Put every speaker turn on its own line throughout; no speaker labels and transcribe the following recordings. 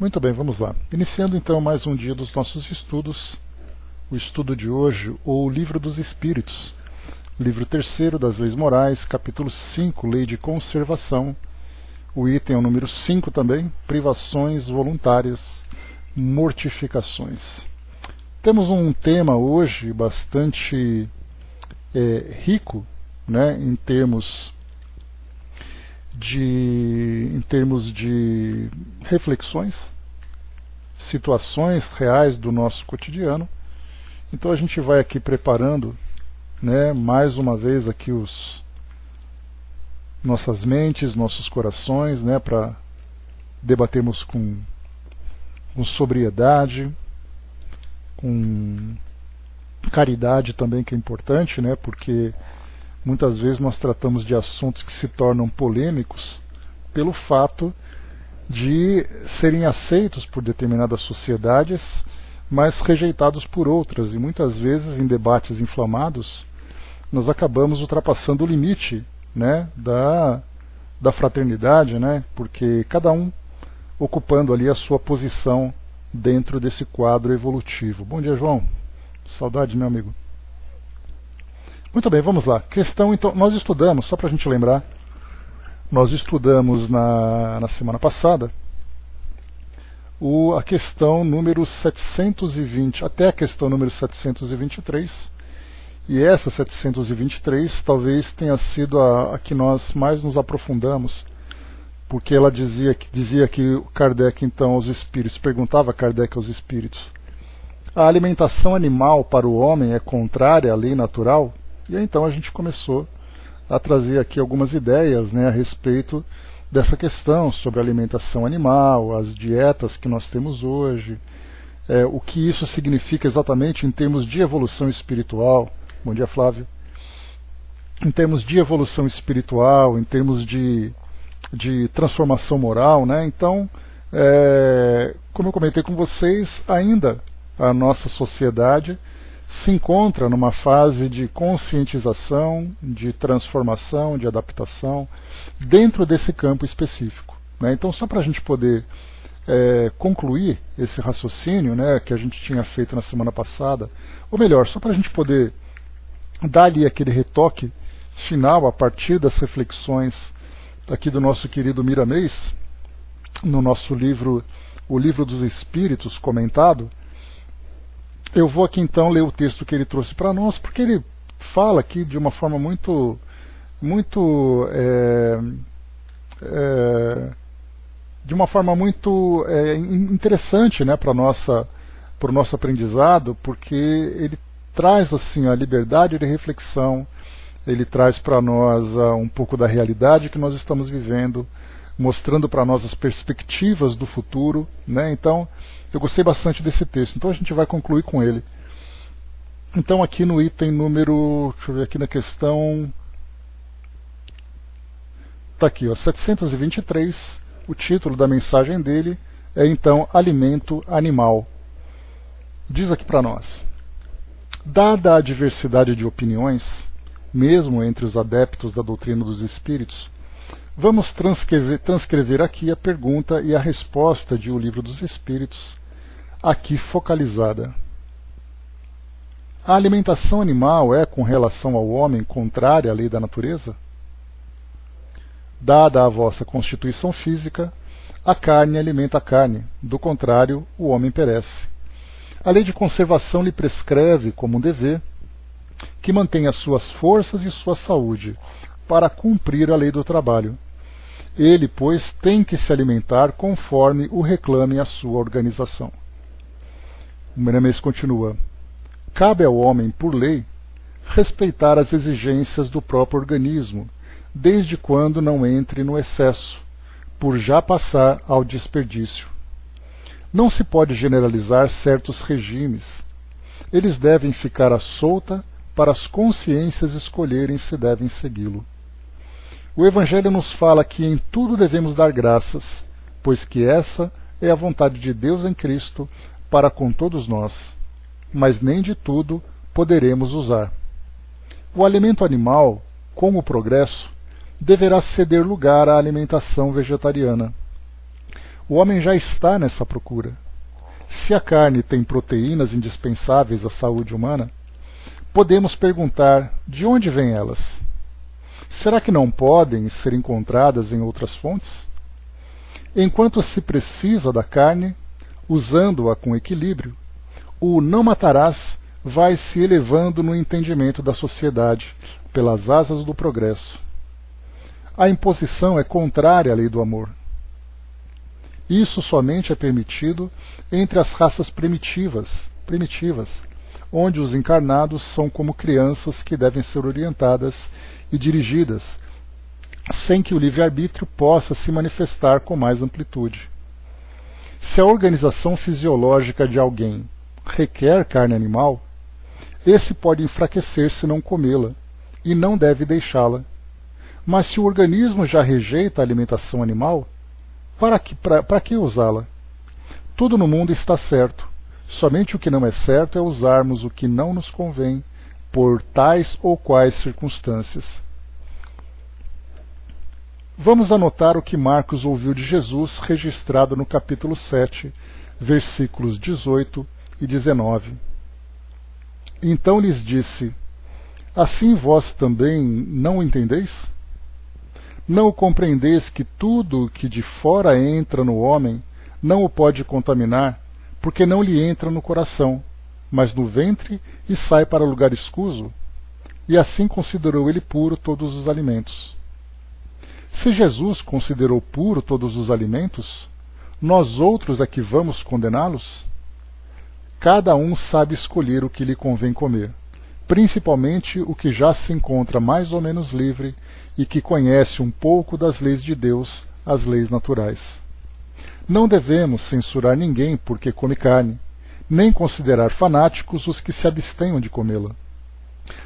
Muito bem, vamos lá. Iniciando então mais um dia dos nossos estudos, o estudo de hoje, o Livro dos Espíritos, livro 3º das Leis Morais, capítulo 5, Lei de Conservação, o item é o número 5 também, privações voluntárias, mortificações. Temos um tema hoje bastante rico, né, em termos de reflexões, situações reais do nosso cotidiano. Então a gente vai aqui preparando, né, mais uma vez aqui nossas mentes, nossos corações, né, para debatermos com sobriedade, com caridade também, que é importante, né, porque muitas vezes nós tratamos de assuntos que se tornam polêmicos pelo fato de serem aceitos por determinadas sociedades, mas rejeitados por outras. E muitas vezes, em debates inflamados, nós acabamos ultrapassando o limite, né, da fraternidade, né, porque cada um ocupando ali a sua posição dentro desse quadro evolutivo. Bom dia, João. Saudade, meu amigo. Muito bem, vamos lá. Questão, então, nós estudamos, só para a gente lembrar, nós estudamos na semana passada a questão número 720, até a questão número 723, e essa 723 talvez tenha sido a que nós mais nos aprofundamos, porque ela dizia que Kardec, então, aos espíritos, perguntava Kardec aos espíritos, a alimentação animal para o homem é contrária à lei natural? E aí, então a gente começou a trazer aqui algumas ideias, né, a respeito dessa questão sobre a alimentação animal, as dietas que nós temos hoje, o que isso significa exatamente em termos de evolução espiritual. Bom dia, Flávio. Em termos de evolução espiritual, em termos de transformação moral, né? Então, como eu comentei com vocês, ainda a nossa sociedade se encontra numa fase de conscientização, de transformação, de adaptação, dentro desse campo específico, né? Então, só para a gente poder concluir esse raciocínio, né, que a gente tinha feito na semana passada, ou melhor, só para a gente poder dar ali aquele retoque final a partir das reflexões aqui do nosso querido Miramês, no nosso livro, o Livro dos Espíritos comentado. Eu vou aqui então ler o texto que ele trouxe para nós, porque ele fala aqui de uma forma muito interessante, né, para o nosso aprendizado, porque ele traz assim a liberdade de reflexão, ele traz para nós um pouco da realidade que nós estamos vivendo, mostrando para nós as perspectivas do futuro, né? Então, eu gostei bastante desse texto, então a gente vai concluir com ele. Então, aqui no item número, deixa eu ver aqui na questão, está aqui, ó, 723, o título da mensagem dele é então Alimento Animal. Diz aqui para nós: dada a diversidade de opiniões, mesmo entre os adeptos da doutrina dos espíritos, vamos transcrever aqui a pergunta e a resposta de O Livro dos Espíritos, aqui focalizada. A alimentação animal é, com relação ao homem, contrária à lei da natureza? Dada a vossa constituição física, a carne alimenta a carne, do contrário, o homem perece. A lei de conservação lhe prescreve, como um dever, que mantenha suas forças e sua saúde, para cumprir a lei do trabalho. Ele, pois, tem que se alimentar conforme o reclame a sua organização. O Miramês continua: cabe ao homem, por lei, respeitar as exigências do próprio organismo, desde quando não entre no excesso, por já passar ao desperdício. Não se pode generalizar certos regimes. Eles devem ficar à solta para as consciências escolherem se devem segui-lo. O Evangelho nos fala que em tudo devemos dar graças, pois que essa é a vontade de Deus em Cristo para com todos nós, mas nem de tudo poderemos usar. O alimento animal, com o progresso, deverá ceder lugar à alimentação vegetariana. O homem já está nessa procura. Se a carne tem proteínas indispensáveis à saúde humana, podemos perguntar de onde vêm elas? Será que não podem ser encontradas em outras fontes? Enquanto se precisa da carne, usando-a com equilíbrio, o não matarás vai se elevando no entendimento da sociedade pelas asas do progresso. A imposição é contrária à lei do amor. Isso somente é permitido entre as raças primitivas, onde os encarnados são como crianças que devem ser orientadas e dirigidas, sem que o livre-arbítrio possa se manifestar com mais amplitude. Se a organização fisiológica de alguém requer carne animal, esse pode enfraquecer se não comê-la, e não deve deixá-la. Mas se o organismo já rejeita a alimentação animal, para que usá-la? Tudo no mundo está certo. Somente o que não é certo é usarmos o que não nos convém, por tais ou quais circunstâncias. Vamos anotar o que Marcos ouviu de Jesus, registrado no capítulo 7, versículos 18 e 19. Então lhes disse: assim vós também não entendeis? Não o compreendeis que tudo que de fora entra no homem não o pode contaminar, porque não lhe entra no coração, mas no ventre e sai para lugar escuso? E assim considerou ele puro todos os alimentos. Se Jesus considerou puro todos os alimentos, nós outros é que vamos condená-los? Cada um sabe escolher o que lhe convém comer, principalmente o que já se encontra mais ou menos livre e que conhece um pouco das leis de Deus, as leis naturais. Não devemos censurar ninguém porque come carne, nem considerar fanáticos os que se abstenham de comê-la.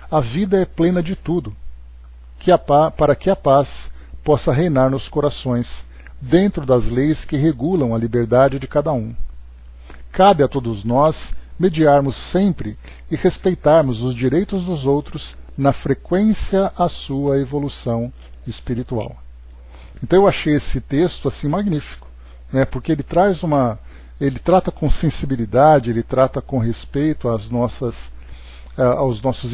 A vida é plena de tudo, para que a paz possa reinar nos corações, dentro das leis que regulam a liberdade de cada um. Cabe a todos nós mediarmos sempre e respeitarmos os direitos dos outros na frequência à sua evolução espiritual. Então eu achei esse texto assim magnífico, né, porque ele trata com sensibilidade, ele trata com respeito aos nossos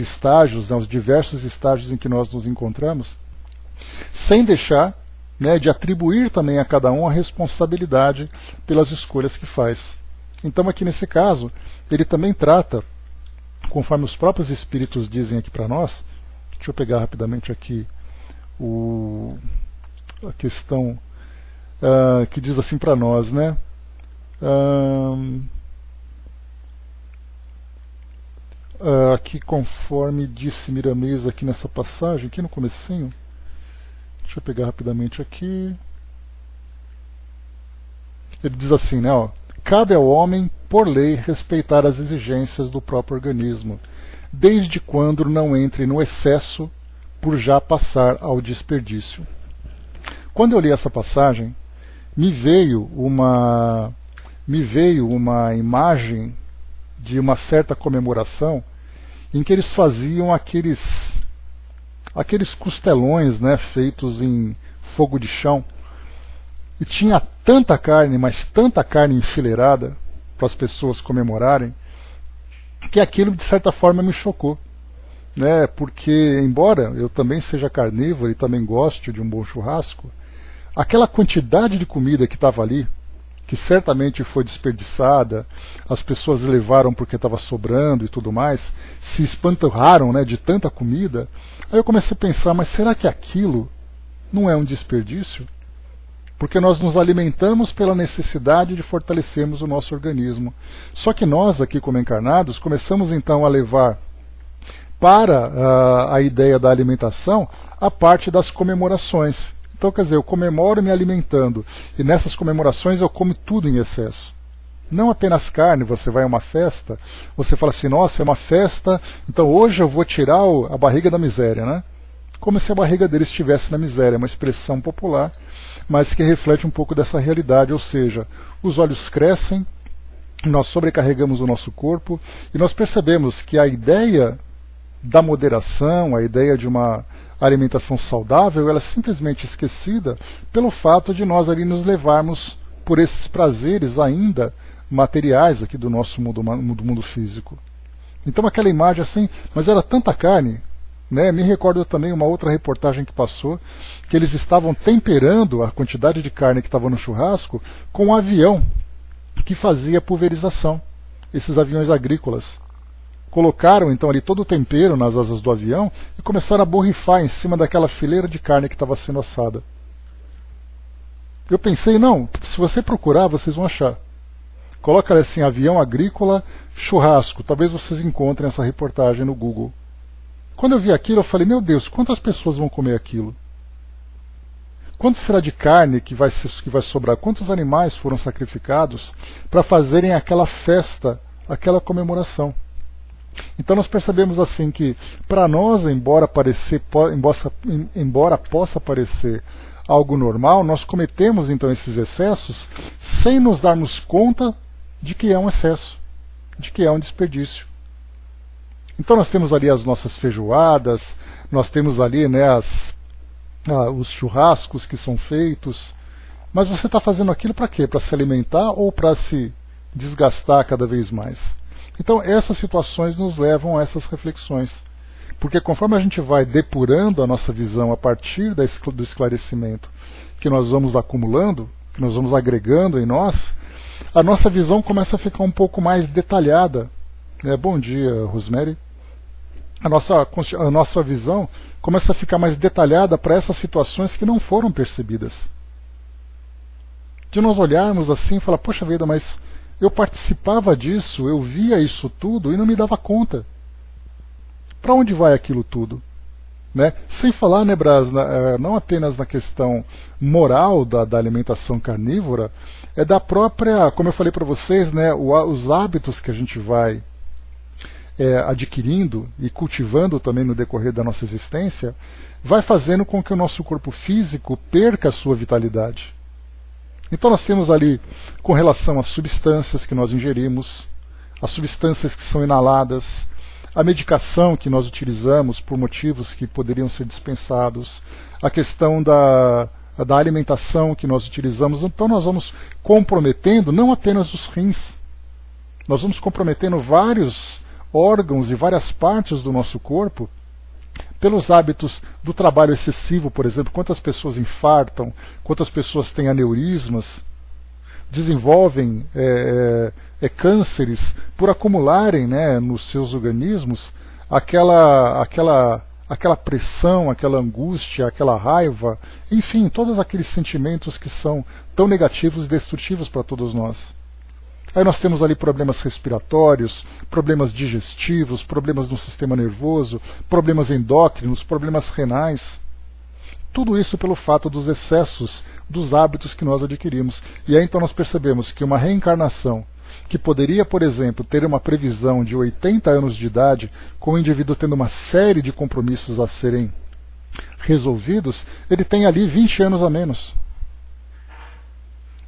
estágios, né, aos diversos estágios em que nós nos encontramos, sem deixar, né, de atribuir também a cada um a responsabilidade pelas escolhas que faz. Então aqui nesse caso, ele também trata, conforme os próprios espíritos dizem aqui para nós, deixa eu pegar rapidamente aqui a questão que diz assim para nós, né? Aqui conforme disse Miramês aqui nessa passagem, aqui no comecinho, deixa eu pegar rapidamente aqui, ele diz assim, né, ó, cabe ao homem, por lei, respeitar as exigências do próprio organismo, desde quando não entre no excesso por já passar ao desperdício. Quando eu li essa passagem, me veio uma imagem de uma certa comemoração em que eles faziam aqueles costelões, né, feitos em fogo de chão, e tinha tanta carne, mas tanta carne enfileirada para as pessoas comemorarem, que aquilo de certa forma me chocou, né? Porque embora eu também seja carnívoro e também goste de um bom churrasco, aquela quantidade de comida que estava ali, que certamente foi desperdiçada, as pessoas levaram porque estava sobrando e tudo mais, se espanturraram, né, de tanta comida. Aí eu comecei a pensar, mas será que aquilo não é um desperdício? Porque nós nos alimentamos pela necessidade de fortalecermos o nosso organismo. Só que nós, aqui como encarnados, começamos então a levar para a ideia da alimentação a parte das comemorações. Então, quer dizer, eu comemoro me alimentando, e nessas comemorações eu como tudo em excesso. Não apenas carne, você vai a uma festa, você fala assim, nossa, é uma festa, então hoje eu vou tirar a barriga da miséria, né? Como se a barriga dele estivesse na miséria, uma expressão popular, mas que reflete um pouco dessa realidade, ou seja, os olhos crescem, nós sobrecarregamos o nosso corpo, e nós percebemos que a ideia da moderação, a ideia de uma alimentação saudável, ela é simplesmente esquecida pelo fato de nós ali nos levarmos por esses prazeres ainda materiais aqui do nosso mundo físico. Então aquela imagem assim, mas era tanta carne, né? Me recordo também uma outra reportagem que passou, que eles estavam temperando a quantidade de carne que estava no churrasco com um avião que fazia pulverização, esses aviões agrícolas. Colocaram então ali todo o tempero nas asas do avião e começaram a borrifar em cima daquela fileira de carne que estava sendo assada. Eu pensei, não, se você procurar, vocês vão achar. Coloca assim, avião agrícola, churrasco, talvez vocês encontrem essa reportagem no Google. Quando eu vi aquilo, eu falei, meu Deus, quantas pessoas vão comer aquilo? Quanto será de carne que vai sobrar? Quantos animais foram sacrificados para fazerem aquela festa, aquela comemoração? Então nós percebemos assim que, para nós, embora possa parecer algo normal, nós cometemos então esses excessos sem nos darmos conta de que é um excesso, de que é um desperdício. Então nós temos ali as nossas feijoadas, nós temos ali, né, os churrascos que são feitos, mas você está fazendo aquilo para quê? Para se alimentar ou para se desgastar cada vez mais? Então essas situações nos levam a essas reflexões, porque conforme a gente vai depurando a nossa visão a partir do esclarecimento que nós vamos acumulando, que nós vamos agregando em nós, a nossa visão começa a ficar um pouco mais detalhada. Bom dia, Rosemary. A nossa visão começa a ficar mais detalhada para essas situações que não foram percebidas. De nós olharmos assim e falar, poxa vida, mas eu participava disso, eu via isso tudo e não me dava conta. Para onde vai aquilo tudo? Né? Sem falar, né, Brás, não apenas na questão moral da alimentação carnívora, é da própria, como eu falei para vocês, né, os hábitos que a gente vai adquirindo e cultivando também no decorrer da nossa existência, vai fazendo com que o nosso corpo físico perca a sua vitalidade. Então nós temos ali, com relação às substâncias que nós ingerimos, as substâncias que são inaladas, a medicação que nós utilizamos por motivos que poderiam ser dispensados, a questão da alimentação que nós utilizamos. Então nós vamos comprometendo não apenas os rins, nós vamos comprometendo vários órgãos e várias partes do nosso corpo pelos hábitos do trabalho excessivo, por exemplo. Quantas pessoas infartam, quantas pessoas têm aneurismas, desenvolvem cânceres por acumularem, né, nos seus organismos aquela pressão, aquela angústia, aquela raiva, enfim, todos aqueles sentimentos que são tão negativos e destrutivos para todos nós. Aí nós temos ali problemas respiratórios, problemas digestivos, problemas no sistema nervoso, problemas endócrinos, problemas renais. Tudo isso pelo fato dos excessos, dos hábitos que nós adquirimos. E aí então nós percebemos que uma reencarnação, que poderia, por exemplo, ter uma previsão de 80 anos de idade, com o indivíduo tendo uma série de compromissos a serem resolvidos, ele tem ali 20 anos a menos.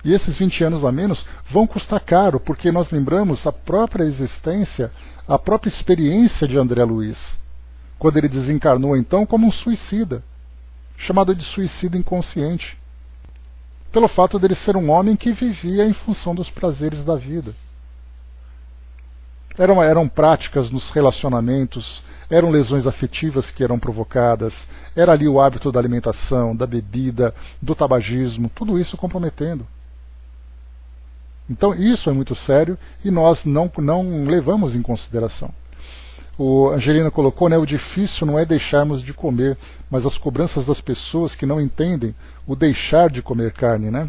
E esses 20 anos a menos vão custar caro, porque nós lembramos a própria existência, a própria experiência de André Luiz, quando ele desencarnou então como um suicida, chamado de suicida inconsciente, pelo fato dele ser um homem que vivia em função dos prazeres da vida. Eram práticas nos relacionamentos, eram lesões afetivas que eram provocadas, era ali o hábito da alimentação, da bebida, do tabagismo, tudo isso comprometendo. Então isso é muito sério e nós não levamos em consideração. O Angelina colocou, né, o difícil não é deixarmos de comer, mas as cobranças das pessoas que não entendem o deixar de comer carne, né?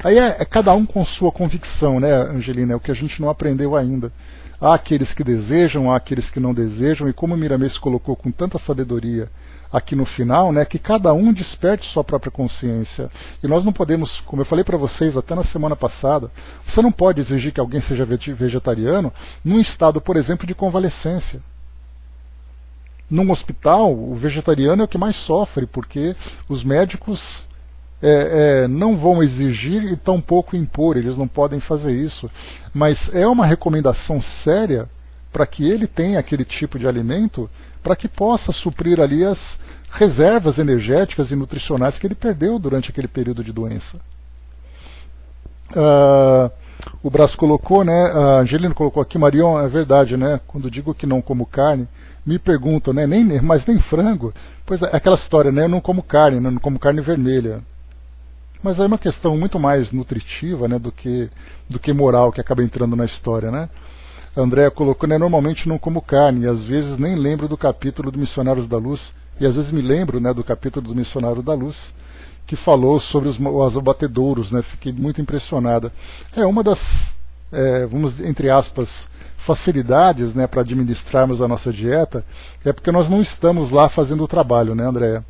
Aí é cada um com sua convicção, né, Angelina? É o que a gente não aprendeu ainda. Há aqueles que desejam, há aqueles que não desejam, e como o Miramês colocou com tanta sabedoria aqui no final, né, que cada um desperte sua própria consciência. E nós não podemos, como eu falei para vocês até na semana passada, você não pode exigir que alguém seja vegetariano num estado, por exemplo, de convalescência. Num hospital, o vegetariano é o que mais sofre, porque os médicos não vão exigir e tampouco impor, eles não podem fazer isso. Mas é uma recomendação séria para que ele tenha aquele tipo de alimento, para que possa suprir ali as reservas energéticas e nutricionais que ele perdeu durante aquele período de doença. O Brás colocou, né? A Angelina colocou aqui, Marion, é verdade, né? Quando digo que não como carne, me perguntam, né? Mas nem frango. Pois é, aquela história, né? Eu não como carne, né? Não como carne vermelha. Mas é uma questão muito mais nutritiva, né? Do que moral que acaba entrando na história, né? A Andréa colocou, né? Normalmente não como carne, e às vezes nem lembro do capítulo do Missionários da Luz, e às vezes me lembro, né? Do capítulo do Missionário da Luz, que falou sobre os abatedouros, né? Fiquei muito impressionada. É uma das, vamos, entre aspas, facilidades, né, para administrarmos a nossa dieta, é porque nós não estamos lá fazendo o trabalho, né, Andréa?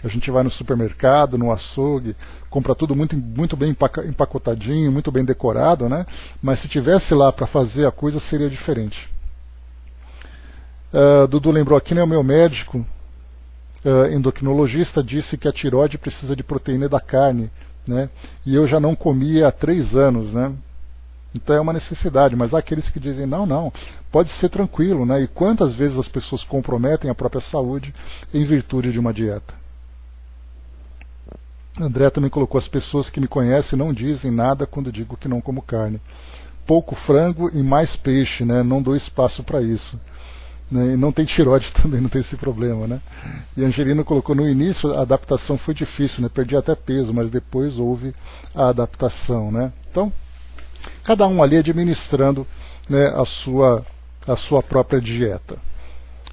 A gente vai no supermercado, no açougue, compra tudo muito bem empacotadinho, muito bem decorado, né? Mas se tivesse lá para fazer a coisa, seria diferente. Dudu lembrou aqui, né, o meu médico, endocrinologista, disse que a tireoide precisa de proteína da carne, né? E eu já não comia há 3 anos, né? Então é uma necessidade, mas há aqueles que dizem, não, pode ser tranquilo, né? E quantas vezes as pessoas comprometem a própria saúde em virtude de uma dieta? André também colocou, as pessoas que me conhecem não dizem nada quando digo que não como carne. Pouco frango e mais peixe, né? Não dou espaço para isso. Né? E não tem tireoide também, não tem esse problema, né? E a Angelina colocou, no início a adaptação foi difícil, né? Perdi até peso, mas depois houve a adaptação, né? Então, cada um ali administrando, né, a sua própria dieta.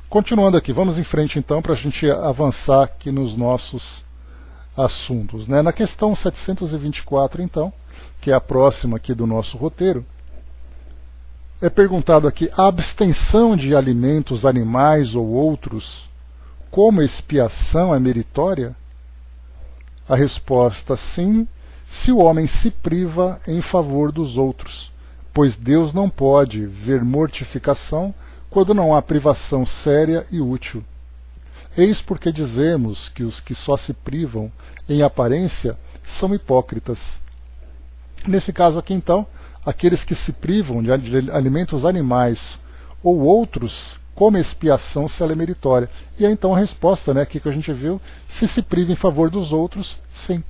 Continuando aqui, vamos em frente então para a gente avançar aqui nos nossos assuntos, né? Na questão 724, então, que é a próxima aqui do nosso roteiro, é perguntado aqui, a abstenção de alimentos animais ou outros como expiação é meritória? A resposta, sim, se o homem se priva em favor dos outros, pois Deus não pode ver mortificação quando não há privação séria e útil. Eis porque dizemos que os que só se privam em aparência são hipócritas. Nesse caso aqui, então, aqueles que se privam de alimentos animais ou outros, como expiação, se ela é meritória. E aí, então, a resposta, né, aqui que a gente viu, se priva em favor dos outros, sim.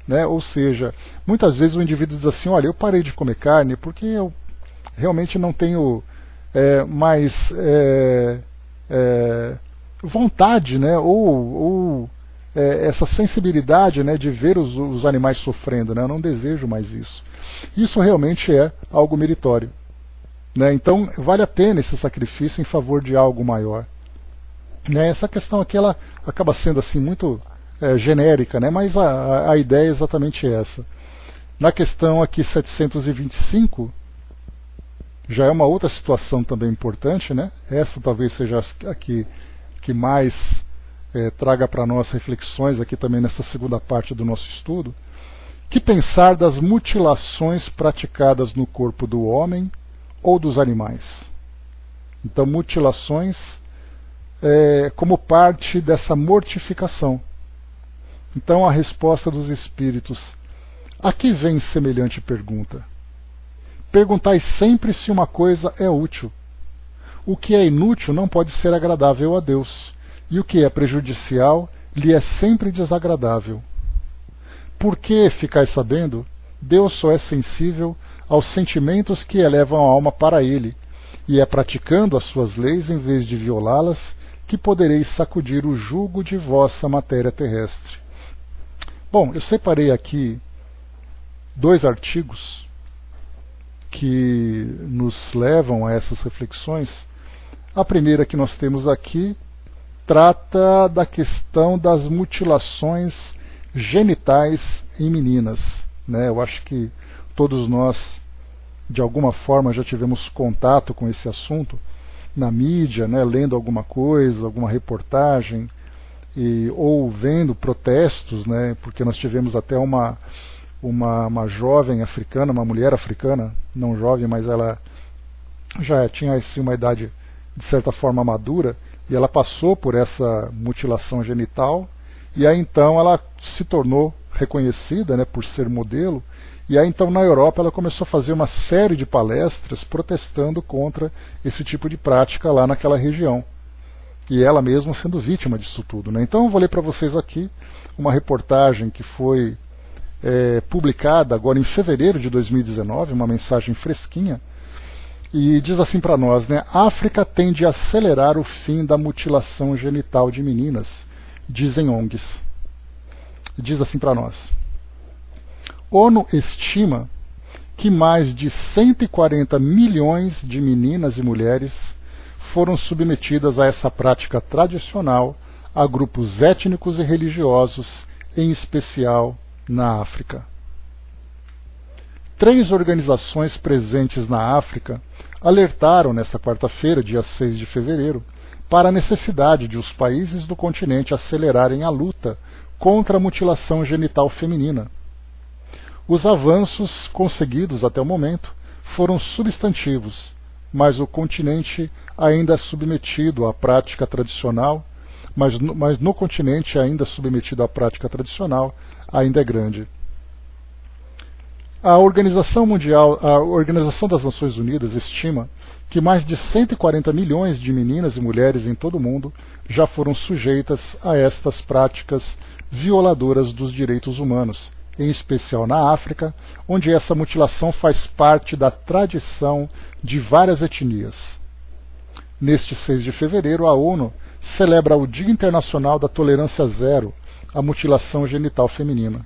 Né? Ou seja, muitas vezes o indivíduo diz assim, olha, eu parei de comer carne porque eu realmente não tenho mais vontade, né? ou essa sensibilidade, né, de ver os animais sofrendo, né? Eu não desejo mais isso. Isso realmente é algo meritório. Né? Então, vale a pena esse sacrifício em favor de algo maior. Né? Essa questão aqui ela acaba sendo assim muito genérica, né? Mas a ideia é exatamente essa. Na questão aqui 725, já é uma outra situação também importante, né? Essa talvez seja a que mais traga para nós reflexões aqui também nessa segunda parte do nosso estudo. Que pensar das mutilações praticadas no corpo do homem ou dos animais? Então, mutilações como parte dessa mortificação. Então, a resposta dos espíritos. A que vem semelhante pergunta? Perguntai sempre se uma coisa é útil. O que é inútil não pode ser agradável a Deus, e o que é prejudicial lhe é sempre desagradável. Por que, ficais sabendo, Deus só é sensível aos sentimentos que elevam a alma para Ele, e é praticando as suas leis em vez de violá-las que podereis sacudir o jugo de vossa matéria terrestre. Bom, eu separei aqui 2 artigos que nos levam a essas reflexões. A primeira que nós temos aqui trata da questão das mutilações genitais em meninas. Né? Eu acho que todos nós, de alguma forma, já tivemos contato com esse assunto na mídia, né? Lendo alguma coisa, alguma reportagem, ou vendo protestos, né? Porque nós tivemos até uma jovem africana, uma mulher africana, não jovem, mas ela já tinha assim, uma idade de certa forma madura, e ela passou por essa mutilação genital, e aí então ela se tornou reconhecida, né, por ser modelo, e aí então na Europa ela começou a fazer uma série de palestras protestando contra esse tipo de prática lá naquela região. E ela mesma sendo vítima disso tudo. Né? Então eu vou ler para vocês aqui uma reportagem que foi publicada agora em fevereiro de 2019, uma mensagem fresquinha, e diz assim para nós, né? África tende a acelerar o fim da mutilação genital de meninas, dizem ONGs. Diz assim para nós. ONU estima que mais de 140 milhões de meninas e mulheres foram submetidas a essa prática tradicional a grupos étnicos e religiosos, em especial na África. 3 organizações presentes na África alertaram nesta quarta-feira, dia 6 de fevereiro, para a necessidade de os países do continente acelerarem a luta contra a mutilação genital feminina. Os avanços conseguidos até o momento foram substantivos, mas o continente ainda é submetido à prática tradicional, mas no continente ainda submetido à prática tradicional, ainda é grande. A Organização das Nações Unidas estima que mais de 140 milhões de meninas e mulheres em todo o mundo já foram sujeitas a estas práticas violadoras dos direitos humanos, em especial na África, onde essa mutilação faz parte da tradição de várias etnias. Neste 6 de fevereiro, a ONU celebra o Dia Internacional da Tolerância Zero à Mutilação Genital Feminina.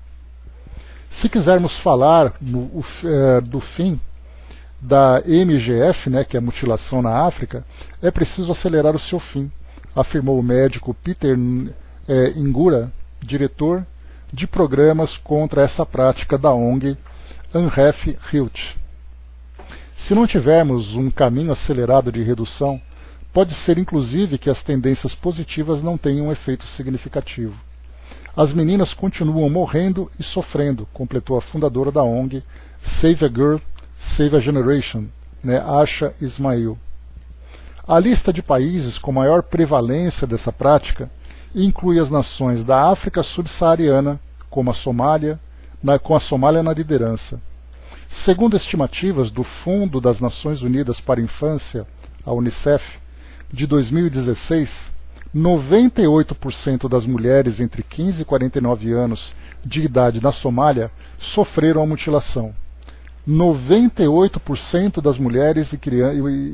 Se quisermos falar do fim da MGF, né, que é a mutilação na África, é preciso acelerar o seu fim, afirmou o médico Peter Ngura, diretor de programas contra essa prática da ONG Unref Hilt. Se não tivermos um caminho acelerado de redução, pode ser inclusive que as tendências positivas não tenham um efeito significativo. As meninas continuam morrendo e sofrendo, completou a fundadora da ONG Save a Girl, Save a Generation, né, Asha Ismail. A lista de países com maior prevalência dessa prática inclui as nações da África subsaariana, como a Somália, com a Somália na liderança. Segundo estimativas do Fundo das Nações Unidas para a Infância, a UNICEF, de 2016, 98% das mulheres entre 15 e 49 anos de idade na Somália sofreram a mutilação. 98% das mulheres e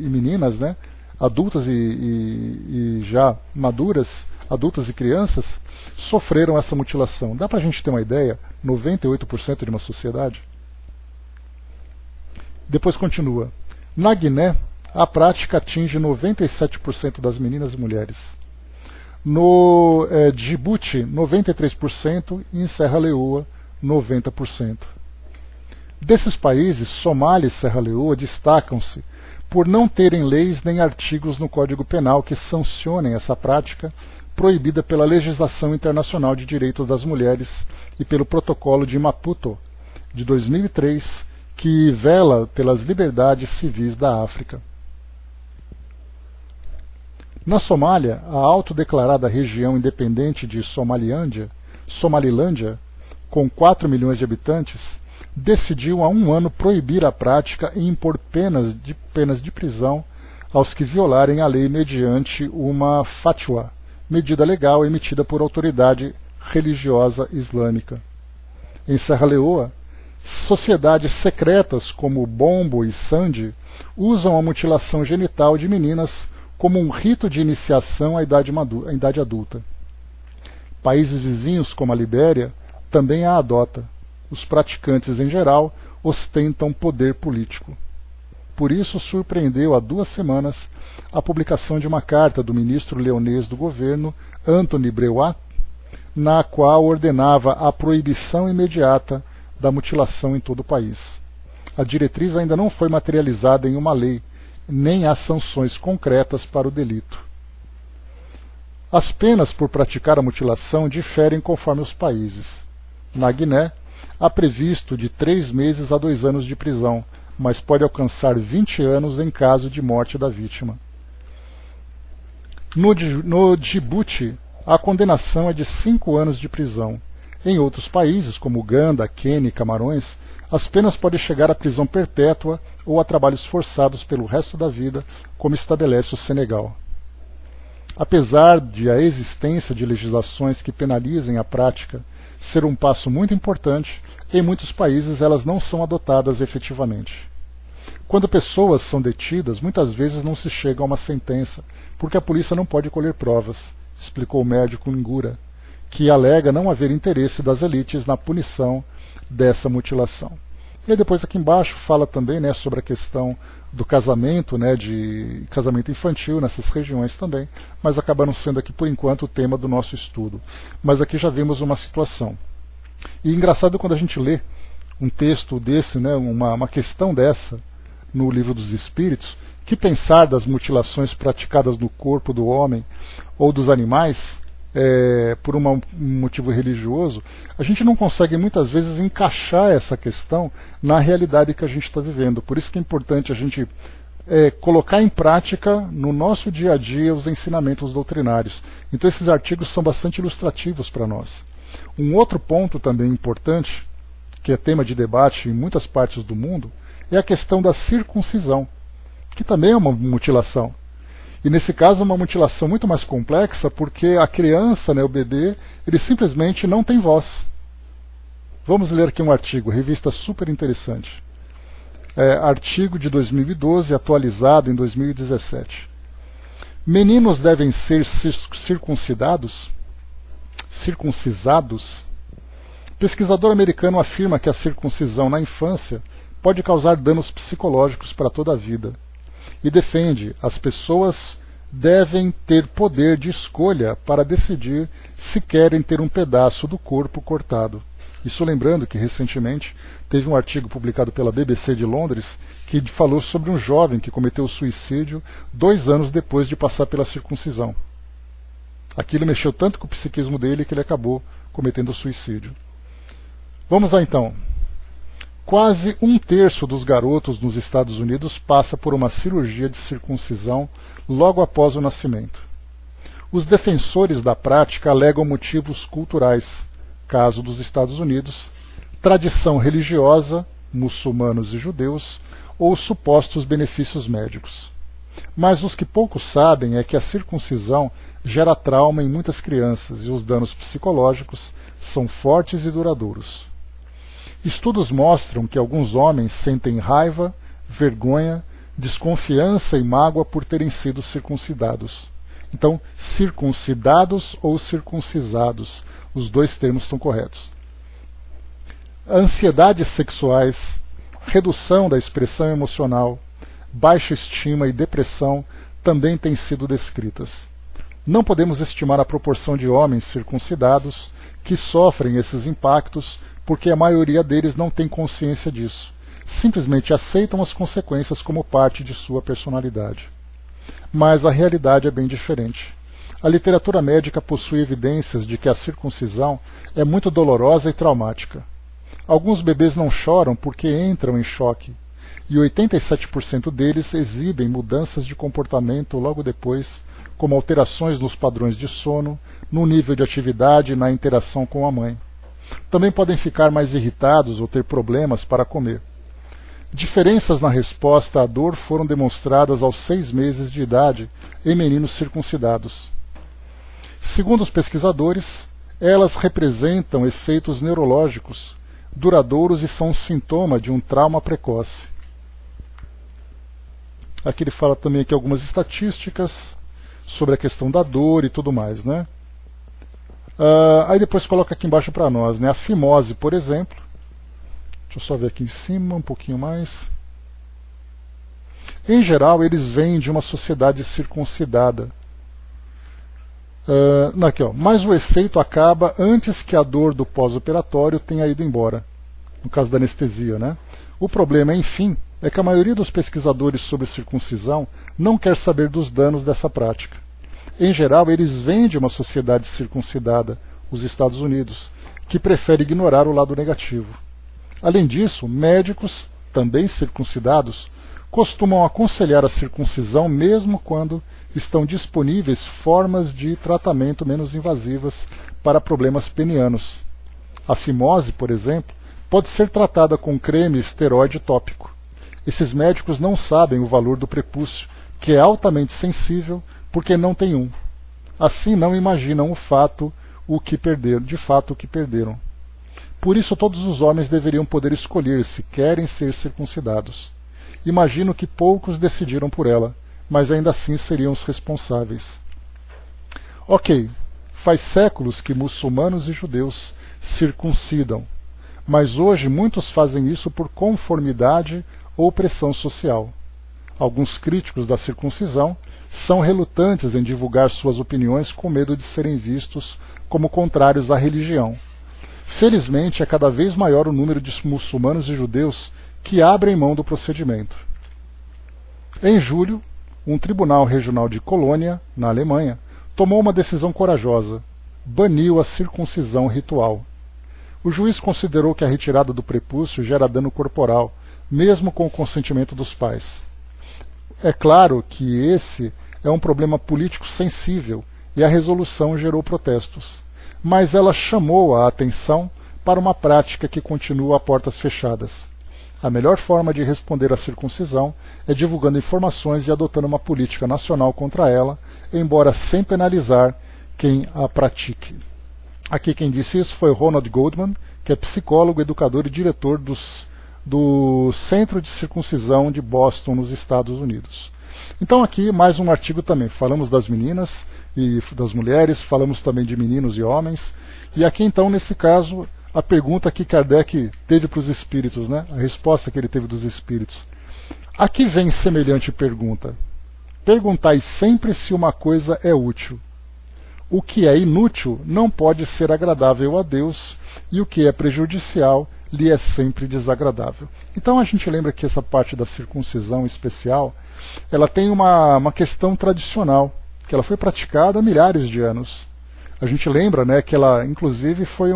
meninas, né, adultas e já maduras, adultas e crianças, sofreram essa mutilação. Dá para a gente ter uma ideia? 98% de uma sociedade? Depois continua. Na Guiné, a prática atinge 97% das meninas e mulheres. No Djibouti, 93% e em Serra Leoa, 90%. Desses países, Somália e Serra Leoa destacam-se por não terem leis nem artigos no Código Penal que sancionem essa prática, proibida pela legislação internacional de direitos das mulheres e pelo Protocolo de Maputo, de 2003, que vela pelas liberdades civis da África. Na Somália, a autodeclarada região independente de Somalilândia, com 4 milhões de habitantes, decidiu há um ano proibir a prática e impor penas de prisão aos que violarem a lei mediante uma fatwa, medida legal emitida por autoridade religiosa islâmica. Em Serra Leoa, sociedades secretas como Bombo e Sandi usam a mutilação genital de meninas como um rito de iniciação à idade adulta. Países vizinhos, como a Libéria, também a adotam. Os praticantes, em geral, ostentam poder político. Por isso, surpreendeu há 2 semanas a publicação de uma carta do ministro leonês do governo, Anthony Breuat, na qual ordenava a proibição imediata da mutilação em todo o país. A diretriz ainda não foi materializada em uma lei, nem há sanções concretas para o delito. As penas por praticar a mutilação diferem conforme os países. Na Guiné, há previsto de 3 meses a 2 anos de prisão, mas pode alcançar 20 anos em caso de morte da vítima. No Djibouti, a condenação é de 5 anos de prisão. Em outros países, como Uganda, Quênia e Camarões, as penas podem chegar à prisão perpétua ou a trabalhos forçados pelo resto da vida, como estabelece o Senegal. Apesar de a existência de legislações que penalizem a prática ser um passo muito importante, em muitos países elas não são adotadas efetivamente. Quando pessoas são detidas, muitas vezes não se chega a uma sentença, porque a polícia não pode colher provas, explicou o médico Ngura, que alega não haver interesse das elites na punição dessa mutilação. E aí depois aqui embaixo fala também, né, sobre a questão do casamento, né, de casamento infantil nessas regiões também, mas acabaram sendo aqui por enquanto o tema do nosso estudo. Mas aqui já vimos uma situação. E engraçado quando a gente lê um texto desse, né, uma questão dessa no Livro dos Espíritos, que pensar das mutilações praticadas no corpo do homem ou dos animais por um motivo religioso, a gente não consegue muitas vezes encaixar essa questão na realidade que a gente está vivendo. Por isso que é importante a gente colocar em prática no nosso dia a dia os ensinamentos doutrinários. Então esses artigos são bastante ilustrativos para nós. Um outro ponto também importante, que é tema de debate em muitas partes do mundo, é a questão da circuncisão, que também é uma mutilação. E nesse caso é uma mutilação muito mais complexa, porque a criança, né, o bebê, ele simplesmente não tem voz. Vamos ler aqui um artigo, revista super interessante. Artigo de 2012, atualizado em 2017. Meninos devem ser circuncisados? Pesquisador americano afirma que a circuncisão na infância pode causar danos psicológicos para toda a vida. E defende as pessoas devem ter poder de escolha para decidir se querem ter um pedaço do corpo cortado. Isso lembrando que recentemente teve um artigo publicado pela BBC de Londres que falou sobre um jovem que cometeu suicídio 2 anos depois de passar pela circuncisão. Aquilo mexeu tanto com o psiquismo dele que ele acabou cometendo suicídio. Vamos lá então. Quase 1/3 dos garotos nos Estados Unidos passa por uma cirurgia de circuncisão logo após o nascimento. Os defensores da prática alegam motivos culturais, caso dos Estados Unidos, tradição religiosa, muçulmanos e judeus, ou supostos benefícios médicos. Mas os que pouco sabem é que a circuncisão gera trauma em muitas crianças e os danos psicológicos são fortes e duradouros. Estudos mostram que alguns homens sentem raiva, vergonha, desconfiança e mágoa por terem sido circuncidados. Então, circuncidados ou circuncisados, os dois termos estão corretos. Ansiedades sexuais, redução da expressão emocional, baixa estima e depressão também têm sido descritas. Não podemos estimar a proporção de homens circuncidados que sofrem esses impactos, porque a maioria deles não tem consciência disso. Simplesmente aceitam as consequências como parte de sua personalidade. Mas a realidade é bem diferente. A literatura médica possui evidências de que a circuncisão é muito dolorosa e traumática. Alguns bebês não choram porque entram em choque, e 87% deles exibem mudanças de comportamento logo depois, como alterações nos padrões de sono, no nível de atividade e na interação com a mãe. Também podem ficar mais irritados ou ter problemas para comer. Diferenças na resposta à dor foram demonstradas aos 6 meses de idade em meninos circuncidados. Segundo os pesquisadores, elas representam efeitos neurológicos duradouros e são um sintoma de um trauma precoce. Aqui ele fala também aqui algumas estatísticas sobre a questão da dor e tudo mais, né? Aí depois coloca aqui embaixo para nós, né? A fimose, por exemplo. Deixa eu só ver aqui em cima, um pouquinho mais. Em geral, eles vêm de uma sociedade circuncidada. Aqui, ó. Mas o efeito acaba antes que a dor do pós-operatório tenha ido embora. No caso da anestesia, né? O problema, enfim, é que a maioria dos pesquisadores sobre circuncisão não quer saber dos danos dessa prática. Em geral, eles vêm de uma sociedade circuncidada, os Estados Unidos, que prefere ignorar o lado negativo. Além disso, médicos, também circuncidados, costumam aconselhar a circuncisão mesmo quando estão disponíveis formas de tratamento menos invasivas para problemas penianos. A fimose, por exemplo, pode ser tratada com creme esteroide tópico. Esses médicos não sabem o valor do prepúcio, que é altamente sensível, porque não tem um. assim não imaginam de fato o que perderam. Por isso todos os homens deveriam poder escolher se querem ser circuncidados. Imagino que poucos decidiram por ela, mas ainda assim seriam os responsáveis. Ok, faz séculos que muçulmanos e judeus circuncidam, mas hoje muitos fazem isso por conformidade ou pressão social. Alguns críticos da circuncisão são relutantes em divulgar suas opiniões com medo de serem vistos como contrários à religião. Felizmente, é cada vez maior o número de muçulmanos e judeus que abrem mão do procedimento. Em julho, um tribunal regional de Colônia, na Alemanha, tomou uma decisão corajosa: baniu a circuncisão ritual. O juiz considerou que a retirada do prepúcio gera dano corporal, mesmo com o consentimento dos pais. É claro que esse é um problema político sensível e a resolução gerou protestos, mas ela chamou a atenção para uma prática que continua a portas fechadas. A melhor forma de responder à circuncisão é divulgando informações e adotando uma política nacional contra ela, embora sem penalizar quem a pratique. Aqui quem disse isso foi Ronald Goldman, que é psicólogo, educador e diretor do Centro de Circuncisão de Boston, nos Estados Unidos. Então aqui mais um artigo também. Falamos das meninas e das mulheres, falamos também de meninos e homens. E aqui então, nesse caso, a pergunta que Kardec teve para os espíritos, né? A resposta que ele teve dos espíritos. Aqui vem semelhante pergunta. Perguntai sempre se uma coisa é útil. O que é inútil não pode ser agradável a Deus, e o que é prejudicial lhe é sempre desagradável. Então a gente lembra que essa parte da circuncisão especial, ela tem uma questão tradicional, que ela foi praticada há milhares de anos. A gente lembra, né, que ela inclusive foi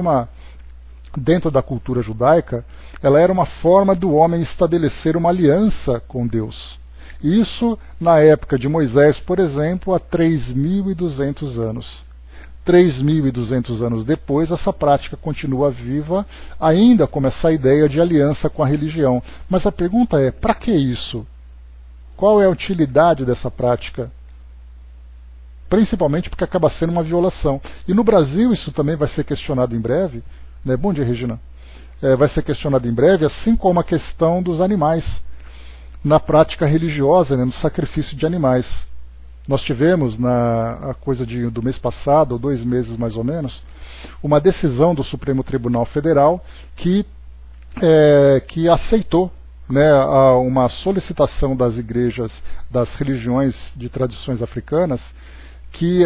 dentro da cultura judaica, ela era uma forma do homem estabelecer uma aliança com Deus. Isso na época de Moisés, por exemplo, há 3.200 anos. 3.200 anos depois, essa prática continua viva, ainda com essa ideia de aliança com a religião. Mas a pergunta é, para que isso? Qual é a utilidade dessa prática? Principalmente porque acaba sendo uma violação. E no Brasil isso também vai ser questionado em breve. Né? Bom dia, Regina. Vai ser questionado em breve, assim como a questão dos animais, na prática religiosa, né, no sacrifício de animais. Nós tivemos, a coisa do mês passado, ou 2 meses mais ou menos, uma decisão do Supremo Tribunal Federal que aceitou, né, uma solicitação das igrejas, das religiões de tradições africanas, que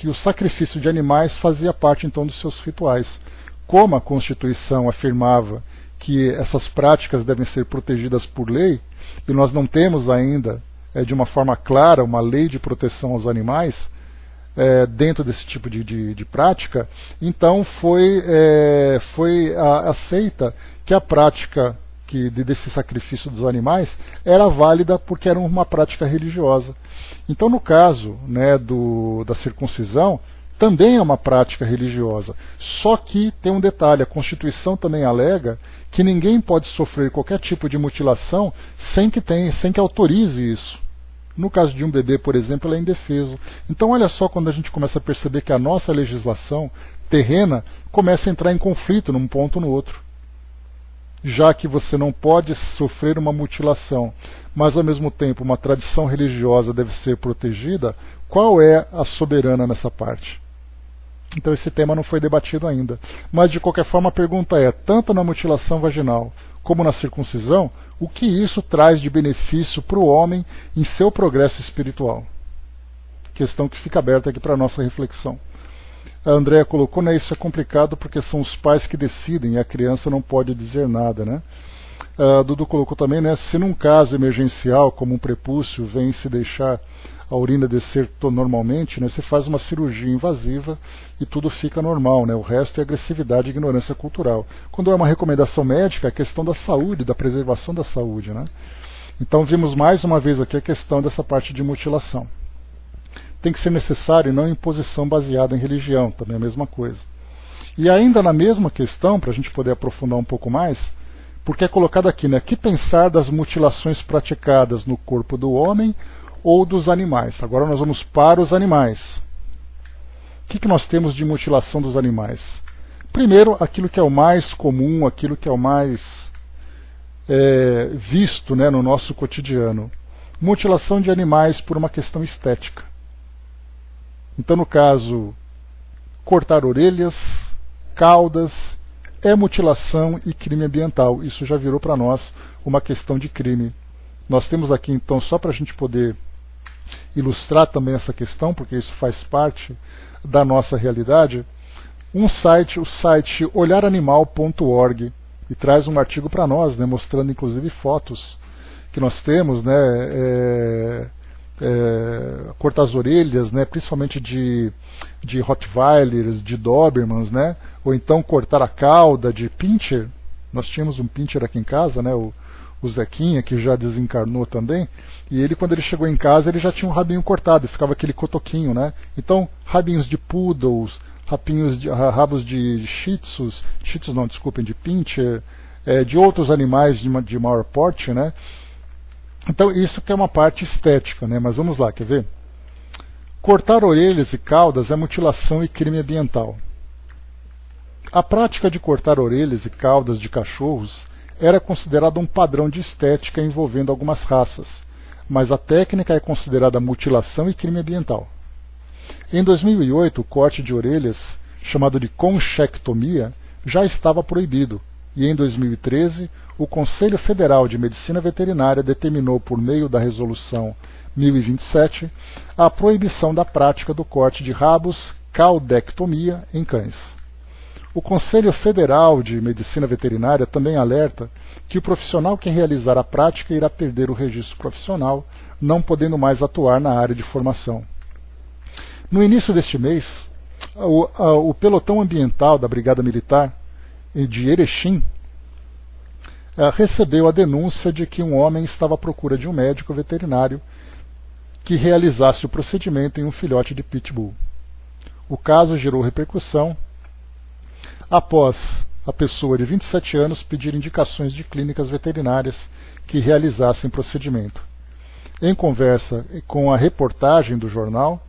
o sacrifício de animais fazia parte então dos seus rituais. Como a Constituição afirmava que essas práticas devem ser protegidas por lei, e nós não temos ainda, de uma forma clara, uma lei de proteção aos animais dentro desse tipo de prática, então foi aceita que a prática desse sacrifício dos animais era válida porque era uma prática religiosa. Então, no caso, né, da circuncisão, também é uma prática religiosa. Só que tem um detalhe, a Constituição também alega que ninguém pode sofrer qualquer tipo de mutilação sem que autorize isso. No caso de um bebê, por exemplo, ele é indefeso. Então olha só quando a gente começa a perceber que a nossa legislação terrena começa a entrar em conflito num ponto ou no outro. Já que você não pode sofrer uma mutilação, mas ao mesmo tempo uma tradição religiosa deve ser protegida, qual é a soberana nessa parte? Então esse tema não foi debatido ainda. Mas de qualquer forma a pergunta é, tanto na mutilação vaginal como na circuncisão, o que isso traz de benefício para o homem em seu progresso espiritual? Questão que fica aberta aqui para a nossa reflexão. A Andréa colocou, né, isso é complicado porque são os pais que decidem e a criança não pode dizer nada, né? A Dudu colocou também, né, se num caso emergencial, como um prepúcio, vem se deixar a urina descer normalmente, né, você faz uma cirurgia invasiva e tudo fica normal, né? O resto é agressividade e ignorância cultural. Quando é uma recomendação médica, é a questão da saúde, da preservação da saúde, né? Então vimos mais uma vez aqui a questão dessa parte de mutilação. Tem que ser necessário e não imposição baseada em religião, também é a mesma coisa. E ainda na mesma questão, para a gente poder aprofundar um pouco mais, porque é colocado aqui, né, que pensar das mutilações praticadas no corpo do homem ou dos animais. Agora nós vamos para os animais. que nós temos de mutilação dos animais? Primeiro, aquilo que é o mais comum, aquilo que é o mais visto, né, no nosso cotidiano. Mutilação de animais por uma questão estética. Então, no caso, cortar orelhas, caudas, é mutilação e crime ambiental. Isso já virou para nós uma questão de crime. Nós temos aqui, então, só para a gente poder ilustrar também essa questão, porque isso faz parte da nossa realidade, o site olharanimal.org, e traz um artigo para nós, né, mostrando inclusive fotos que nós temos, né, cortar as orelhas, né, principalmente de Rottweilers, de Dobermans, né, ou então cortar a cauda de Pinscher. Nós tínhamos um Pinscher aqui em casa, né, o Zequinha, que já desencarnou também, e ele, quando ele chegou em casa, ele já tinha um rabinho cortado, ficava aquele cotoquinho, né? Então, rabinhos de poodles, rabos de shih tzus não, desculpem, de Pinscher, de outros animais de maior porte, né? Então, isso que é uma parte estética, né? Mas vamos lá, quer ver? Cortar orelhas e caudas é mutilação e crime ambiental. A prática de cortar orelhas e caudas de cachorros era considerada um padrão de estética envolvendo algumas raças, mas a técnica é considerada mutilação e crime ambiental. Em 2008, o corte de orelhas, chamado de conchectomia, já estava proibido, e em 2013, o Conselho Federal de Medicina Veterinária determinou, por meio da Resolução 1027, a proibição da prática do corte de rabos, caudectomia, em cães. O Conselho Federal de Medicina Veterinária também alerta que o profissional que realizar a prática irá perder o registro profissional, não podendo mais atuar na área de formação. No início deste mês, o pelotão ambiental da Brigada Militar de Erechim recebeu a denúncia de que um homem estava à procura de um médico veterinário que realizasse o procedimento em um filhote de pitbull. O caso gerou repercussão após a pessoa de 27 anos pedir indicações de clínicas veterinárias que realizassem procedimento. Em conversa com a reportagem do jornal,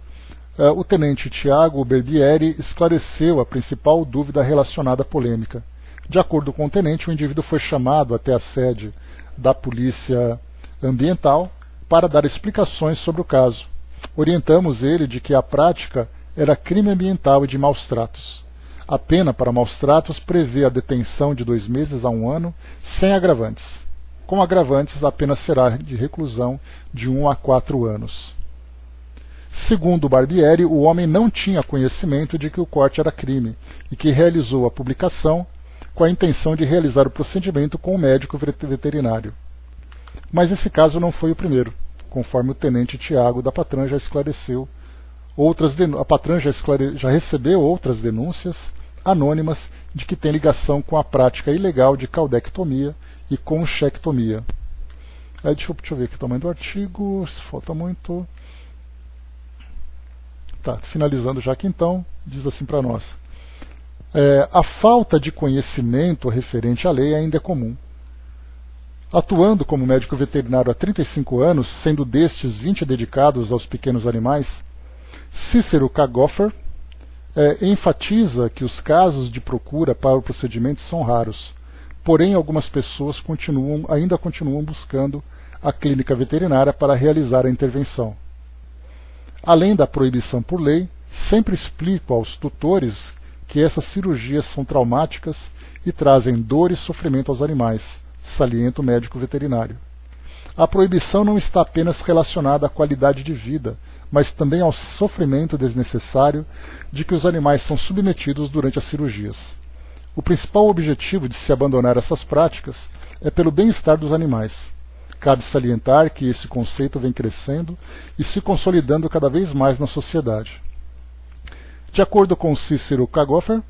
o tenente Tiago Berbieri esclareceu a principal dúvida relacionada à polêmica. De acordo com o tenente, o indivíduo foi chamado até a sede da Polícia Ambiental para dar explicações sobre o caso. Orientamos ele de que a prática era crime ambiental e de maus-tratos. A pena para maus-tratos prevê a detenção de 2 meses a 1 ano, sem agravantes. Com agravantes, a pena será de reclusão de 1 a 4 anos. Segundo Barbieri, o homem não tinha conhecimento de que o corte era crime e que realizou a publicação com a intenção de realizar o procedimento com o médico veterinário. Mas esse caso não foi o primeiro, conforme o tenente Tiago da Patran já esclareceu. A Patran já recebeu outras denúncias anônimas de que tem ligação com a prática ilegal de caudectomia e conchectomia. Deixa eu ver aqui o tamanho do artigo, se falta muito. Tá, finalizando já aqui então, diz assim para nós. A falta de conhecimento referente à lei ainda é comum. Atuando como médico veterinário há 35 anos, sendo destes 20 dedicados aos pequenos animais, Cícero Kagoffer enfatiza que os casos de procura para o procedimento são raros, porém algumas pessoas ainda continuam buscando a clínica veterinária para realizar a intervenção. Além da proibição por lei, sempre explico aos tutores que essas cirurgias são traumáticas e trazem dor e sofrimento aos animais, salienta o médico veterinário. A proibição não está apenas relacionada à qualidade de vida, mas também ao sofrimento desnecessário de que os animais são submetidos durante as cirurgias. O principal objetivo de se abandonar essas práticas é pelo bem-estar dos animais. Cabe salientar que esse conceito vem crescendo e se consolidando cada vez mais na sociedade. De acordo com Cícero Kagoffer,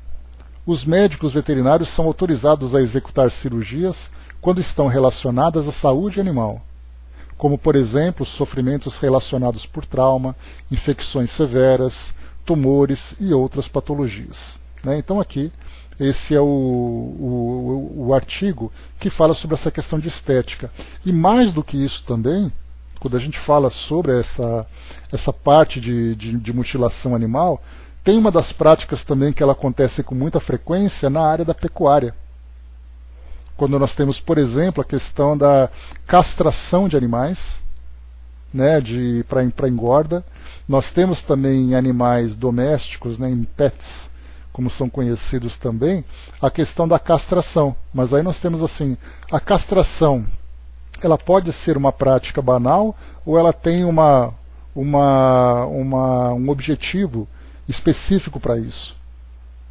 os médicos veterinários são autorizados a executar cirurgias quando estão relacionadas à saúde animal, como, por exemplo, sofrimentos relacionados por trauma, infecções severas, tumores e outras patologias. Então aqui, esse é o artigo que fala sobre essa questão de estética. E mais do que isso também, quando a gente fala sobre essa parte de mutilação animal, tem uma das práticas também que ela acontece com muita frequência na área da pecuária. Quando nós temos, por exemplo, a questão da castração de animais, né, para engorda. Nós temos também em animais domésticos, né, em pets, como são conhecidos também, a questão da castração. Mas aí nós temos assim, a castração, ela pode ser uma prática banal ou ela tem um objetivo específico para isso.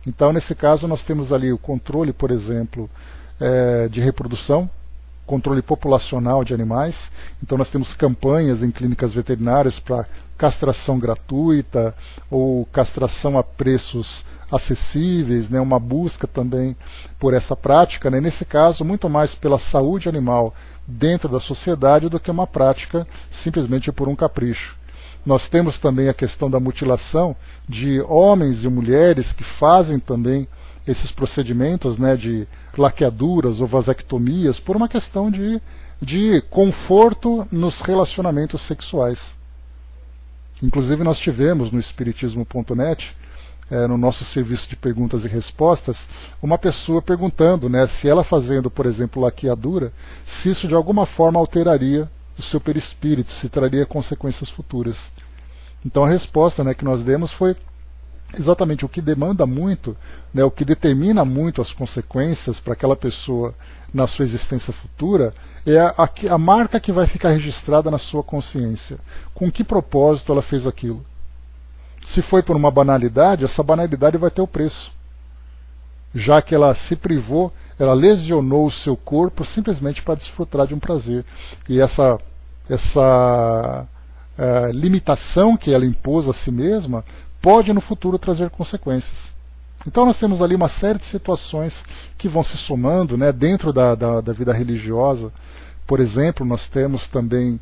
Então, nesse caso, nós temos ali o controle, por exemplo, de reprodução, controle populacional de animais. Então nós temos campanhas em clínicas veterinárias para castração gratuita ou castração a preços acessíveis, né, uma busca também por essa prática, né, nesse caso muito mais pela saúde animal dentro da sociedade do que uma prática simplesmente por um capricho. Nós temos também a questão da mutilação de homens e mulheres que fazem também esses procedimentos, né, de laqueaduras ou vasectomias por uma questão de conforto nos relacionamentos sexuais. Inclusive nós tivemos no Espiritismo.net, no nosso serviço de perguntas e respostas, uma pessoa perguntando, né, se ela fazendo, por exemplo, laqueadura, se isso de alguma forma alteraria o seu perispírito, se traria consequências futuras. Então a resposta, né, que nós demos foi exatamente o que demanda muito, né, o que determina muito as consequências para aquela pessoa na sua existência futura, é a marca que vai ficar registrada na sua consciência. Com que propósito ela fez aquilo? Se foi por uma banalidade, essa banalidade vai ter o preço. Já que ela se privou, ela lesionou o seu corpo simplesmente para desfrutar de um prazer. E essa limitação que ela impôs a si mesma pode no futuro trazer consequências. Então nós temos ali uma série de situações que vão se somando, né, dentro da vida religiosa. Por exemplo, nós temos também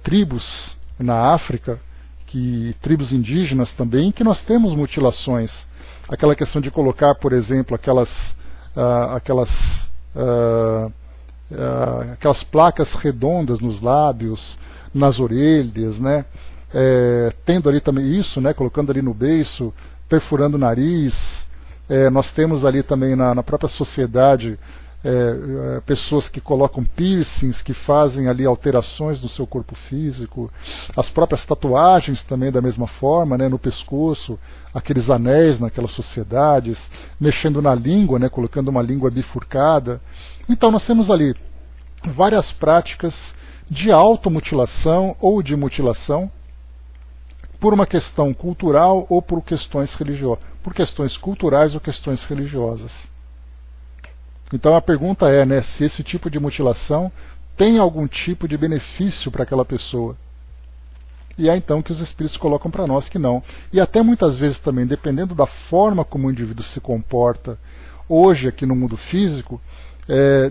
tribos na África, tribos indígenas também, que nós temos mutilações. Aquela questão de colocar, por exemplo, aquelas placas redondas nos lábios, nas orelhas, né? Tendo ali também isso, né, colocando ali no beiço, perfurando o nariz. Nós temos ali também na própria sociedade pessoas que colocam piercings, que fazem ali alterações no seu corpo físico, as próprias tatuagens também da mesma forma, né, no pescoço, aqueles anéis naquelas sociedades, mexendo na língua, né, colocando uma língua bifurcada. Então nós temos ali várias práticas de automutilação ou de mutilação, por uma questão cultural ou por questões religiosas, por questões culturais ou questões religiosas. Então a pergunta é, né, se esse tipo de mutilação tem algum tipo de benefício para aquela pessoa. E é então que os espíritos colocam para nós que não. E até muitas vezes também, dependendo da forma como o indivíduo se comporta hoje aqui no mundo físico,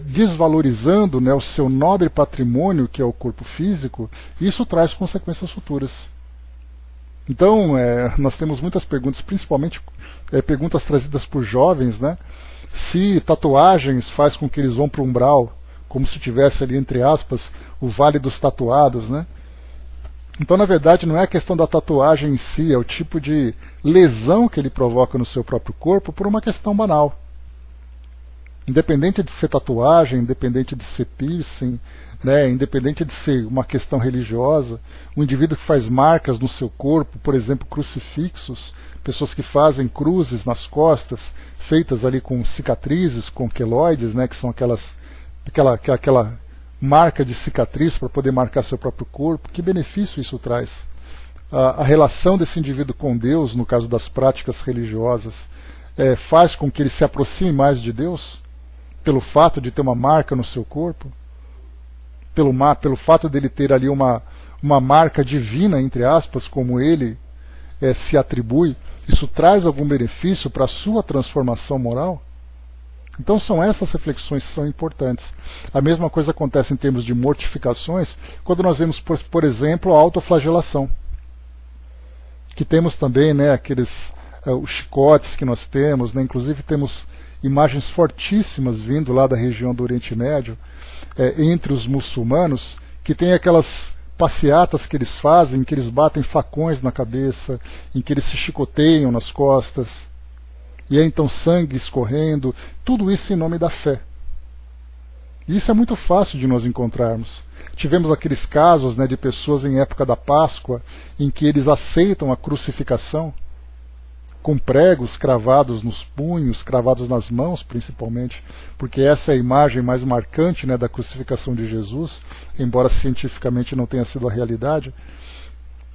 desvalorizando, né, o seu nobre patrimônio que é o corpo físico, isso traz consequências futuras. Então, nós temos muitas perguntas, principalmente perguntas trazidas por jovens, né? Se tatuagens faz com que eles vão para o umbral, como se tivesse ali, entre aspas, o vale dos tatuados, né? Então, na verdade, não é a questão da tatuagem em si, é o tipo de lesão que ele provoca no seu próprio corpo por uma questão banal. Independente de ser tatuagem, independente de ser piercing, né, independente de ser uma questão religiosa, um indivíduo que faz marcas no seu corpo, por exemplo, crucifixos, pessoas que fazem cruzes nas costas, feitas ali com cicatrizes, com queloides, né, que são aquela marca de cicatriz para poder marcar seu próprio corpo, que benefício isso traz? A relação desse indivíduo com Deus, no caso das práticas religiosas, faz com que ele se aproxime mais de Deus? Pelo fato de ter uma marca no seu corpo? Pelo fato dele ter ali uma marca divina, entre aspas, como ele se atribui, isso traz algum benefício para a sua transformação moral? Então são essas reflexões que são importantes. A mesma coisa acontece em termos de mortificações, quando nós vemos, por exemplo, a autoflagelação. Que temos também, né, os chicotes que nós temos, né, inclusive temos imagens fortíssimas vindo lá da região do Oriente Médio, entre os muçulmanos, que tem aquelas passeatas que eles fazem, em que eles batem facões na cabeça, em que eles se chicoteiam nas costas, e é então sangue escorrendo, tudo isso em nome da fé. E isso é muito fácil de nós encontrarmos. Tivemos aqueles casos, né, de pessoas em época da Páscoa, em que eles aceitam a crucificação, com pregos cravados nos punhos, cravados nas mãos principalmente, porque essa é a imagem mais marcante, né, da crucificação de Jesus, embora cientificamente não tenha sido a realidade.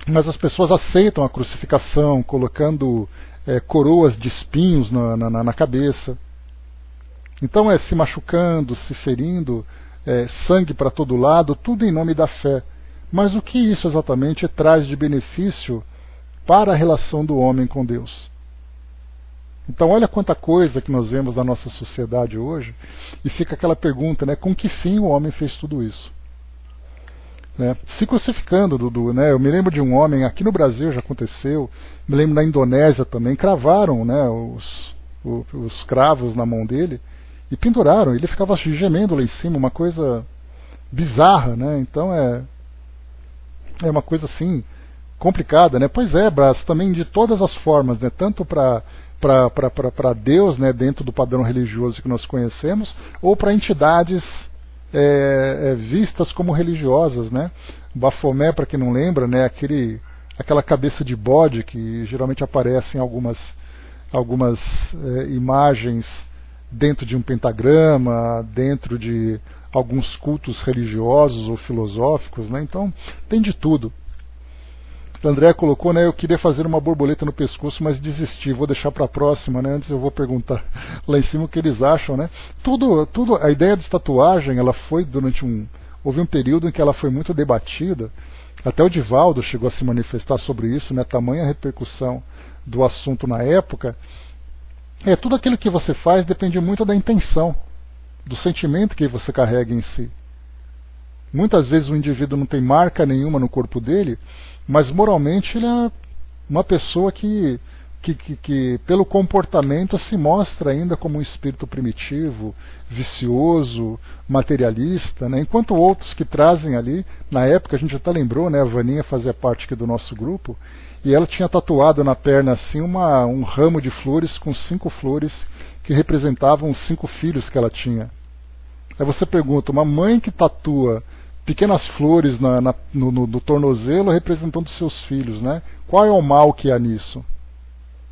Mas as pessoas aceitam a crucificação, colocando coroas de espinhos na cabeça. Então se machucando, se ferindo, sangue para todo lado, tudo em nome da fé. Mas o que isso exatamente traz de benefício para a relação do homem com Deus? Então olha quanta coisa que nós vemos na nossa sociedade hoje, e fica aquela pergunta, né, com que fim o homem fez tudo isso? Né? Se crucificando, Dudu, né? Eu me lembro de um homem, aqui no Brasil já aconteceu, me lembro na Indonésia também, cravaram, né, os cravos na mão dele, e penduraram, ele ficava gemendo lá em cima, uma coisa bizarra, né? Então é uma coisa assim, complicada, né? Pois é, Brás, também de todas as formas, né? Tanto para Deus, né, dentro do padrão religioso que nós conhecemos, ou para entidades vistas como religiosas, né? Bafomé, para quem não lembra, né, aquela cabeça de bode que geralmente aparece em algumas imagens dentro de um pentagrama, dentro de alguns cultos religiosos ou filosóficos, né? Então tem de tudo. O André colocou, né, eu queria fazer uma borboleta no pescoço, mas desisti, vou deixar para a próxima, né? Antes eu vou perguntar lá em cima o que eles acham, né? A ideia de tatuagem, ela foi houve um período em que ela foi muito debatida, até o Divaldo chegou a se manifestar sobre isso, né? Tamanha repercussão do assunto na época. Tudo aquilo que você faz depende muito da intenção, do sentimento que você carrega em si. Muitas vezes o indivíduo não tem marca nenhuma no corpo dele, mas moralmente ele é uma pessoa que pelo comportamento se mostra ainda como um espírito primitivo, vicioso, materialista, né? Enquanto outros que trazem ali, na época a gente até lembrou, né, a Vaninha fazia parte aqui do nosso grupo, e ela tinha tatuado na perna assim um ramo de flores com 5 flores que representavam os 5 filhos que ela tinha. Aí você pergunta, uma mãe que tatua pequenas flores no tornozelo representando seus filhos, né? Qual é o mal que há nisso?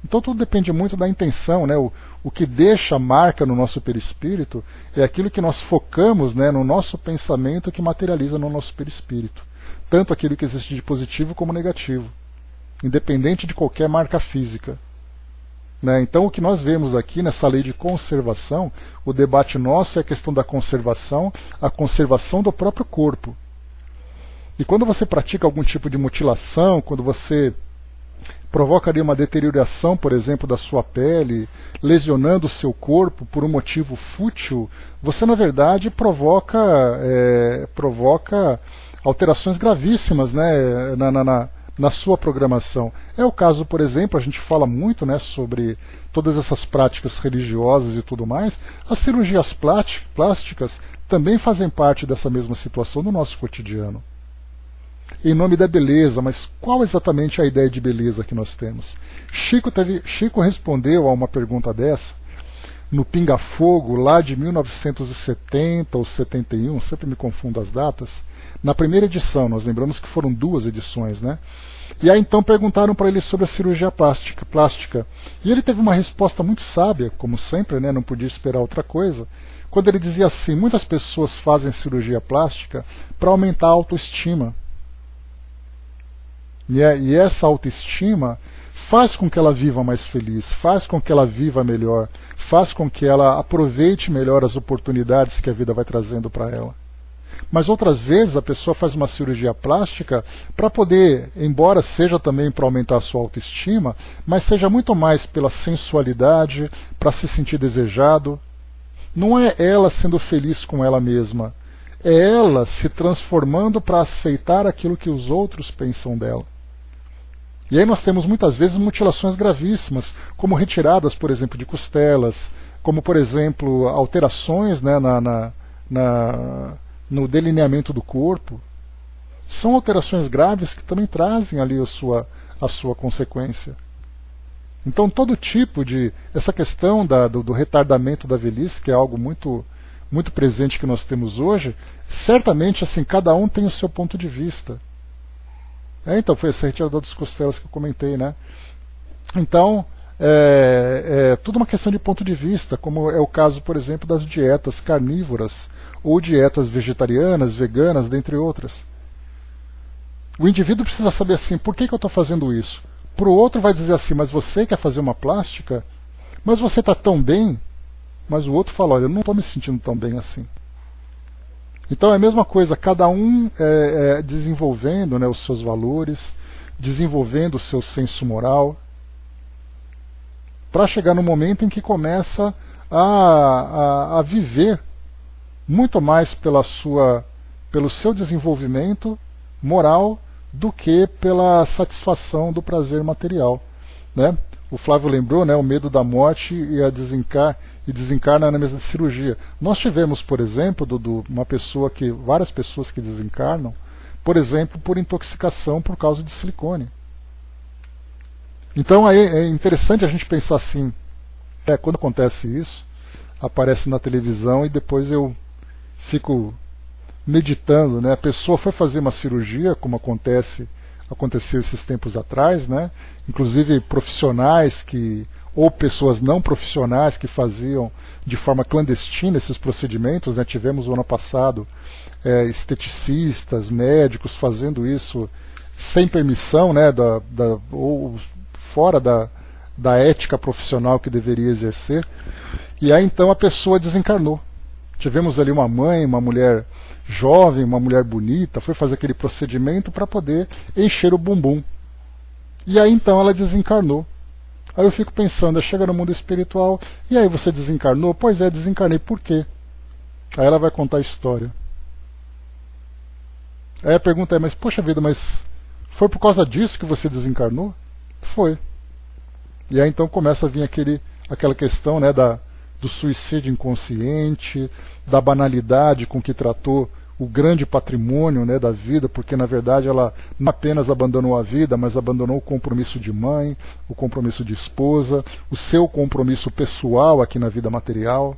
Então tudo depende muito da intenção, né? O que deixa marca no nosso perispírito é aquilo que nós focamos, né, no nosso pensamento, que materializa no nosso perispírito. Tanto aquilo que existe de positivo como negativo, independente de qualquer marca física. Né? Então o que nós vemos aqui nessa lei de conservação, o debate nosso é a questão da conservação, a conservação do próprio corpo. E quando você pratica algum tipo de mutilação, quando você provoca ali uma deterioração, por exemplo, da sua pele, lesionando o seu corpo por um motivo fútil, você na verdade provoca alterações gravíssimas, né, na sua programação. É o caso, por exemplo, a gente fala muito, né, sobre todas essas práticas religiosas e tudo mais. As cirurgias plásticas também fazem parte dessa mesma situação no nosso cotidiano. Em nome da beleza, mas qual exatamente é a ideia de beleza que nós temos? Chico respondeu a uma pergunta dessa no Pinga Fogo, lá de 1970 ou 71, sempre me confundo as datas, na primeira edição. Nós lembramos que foram 2 edições, né? E aí então perguntaram para ele sobre a cirurgia plástica. E ele teve uma resposta muito sábia, como sempre, né? Não podia esperar outra coisa, quando ele dizia assim: muitas pessoas fazem cirurgia plástica para aumentar a autoestima. E essa autoestima faz com que ela viva mais feliz, faz com que ela viva melhor, faz com que ela aproveite melhor as oportunidades que a vida vai trazendo para ela. Mas outras vezes a pessoa faz uma cirurgia plástica para poder, embora seja também para aumentar a sua autoestima, mas seja muito mais pela sensualidade, para se sentir desejado. Não é ela sendo feliz com ela mesma, é ela se transformando para aceitar aquilo que os outros pensam dela. E aí nós temos muitas vezes mutilações gravíssimas, como retiradas, por exemplo, de costelas, como, por exemplo, alterações, né, no delineamento do corpo. São alterações graves que também trazem ali a sua consequência. Então todo tipo de... essa questão do retardamento da velhice, que é algo muito, muito presente que nós temos hoje, certamente assim, cada um tem o seu ponto de vista. Então foi essa retirada das costelas que eu comentei, né? Então, é tudo uma questão de ponto de vista, como é o caso, por exemplo, das dietas carnívoras, ou dietas vegetarianas, veganas, dentre outras. O indivíduo precisa saber assim, por que eu estou fazendo isso? Para o outro vai dizer assim, mas você quer fazer uma plástica? Mas você está tão bem? Mas o outro fala, olha, eu não estou me sentindo tão bem assim. Então é a mesma coisa, cada um desenvolvendo, né, os seus valores, desenvolvendo o seu senso moral, para chegar no momento em que começa a viver muito mais pelo seu desenvolvimento moral do que pela satisfação do prazer material, né? O Flávio lembrou, né, o medo da morte e desencarna na mesma cirurgia. Nós tivemos, por exemplo, várias pessoas que desencarnam, por exemplo, por intoxicação por causa de silicone. Então aí é interessante a gente pensar assim, quando acontece isso, aparece na televisão e depois eu fico meditando, né? A pessoa foi fazer uma cirurgia, como aconteceu esses tempos atrás, né? Inclusive profissionais ou pessoas não profissionais que faziam de forma clandestina esses procedimentos, né? Tivemos o ano passado esteticistas, médicos fazendo isso sem permissão, né? Ou fora da ética profissional que deveria exercer. E aí então a pessoa desencarnou. Tivemos ali uma mãe, uma mulher jovem, uma mulher bonita, foi fazer aquele procedimento para poder encher o bumbum. E aí então ela desencarnou. Aí eu fico pensando, chega no mundo espiritual, e aí você desencarnou? Pois é, desencarnei, por quê? Aí ela vai contar a história. Aí a pergunta é, mas poxa vida, mas foi por causa disso que você desencarnou? Foi. E aí então começa a vir aquela questão, né, do suicídio inconsciente, da banalidade com que tratou o grande patrimônio, né, da vida, porque na verdade ela não apenas abandonou a vida, mas abandonou o compromisso de mãe, o compromisso de esposa, o seu compromisso pessoal aqui na vida material.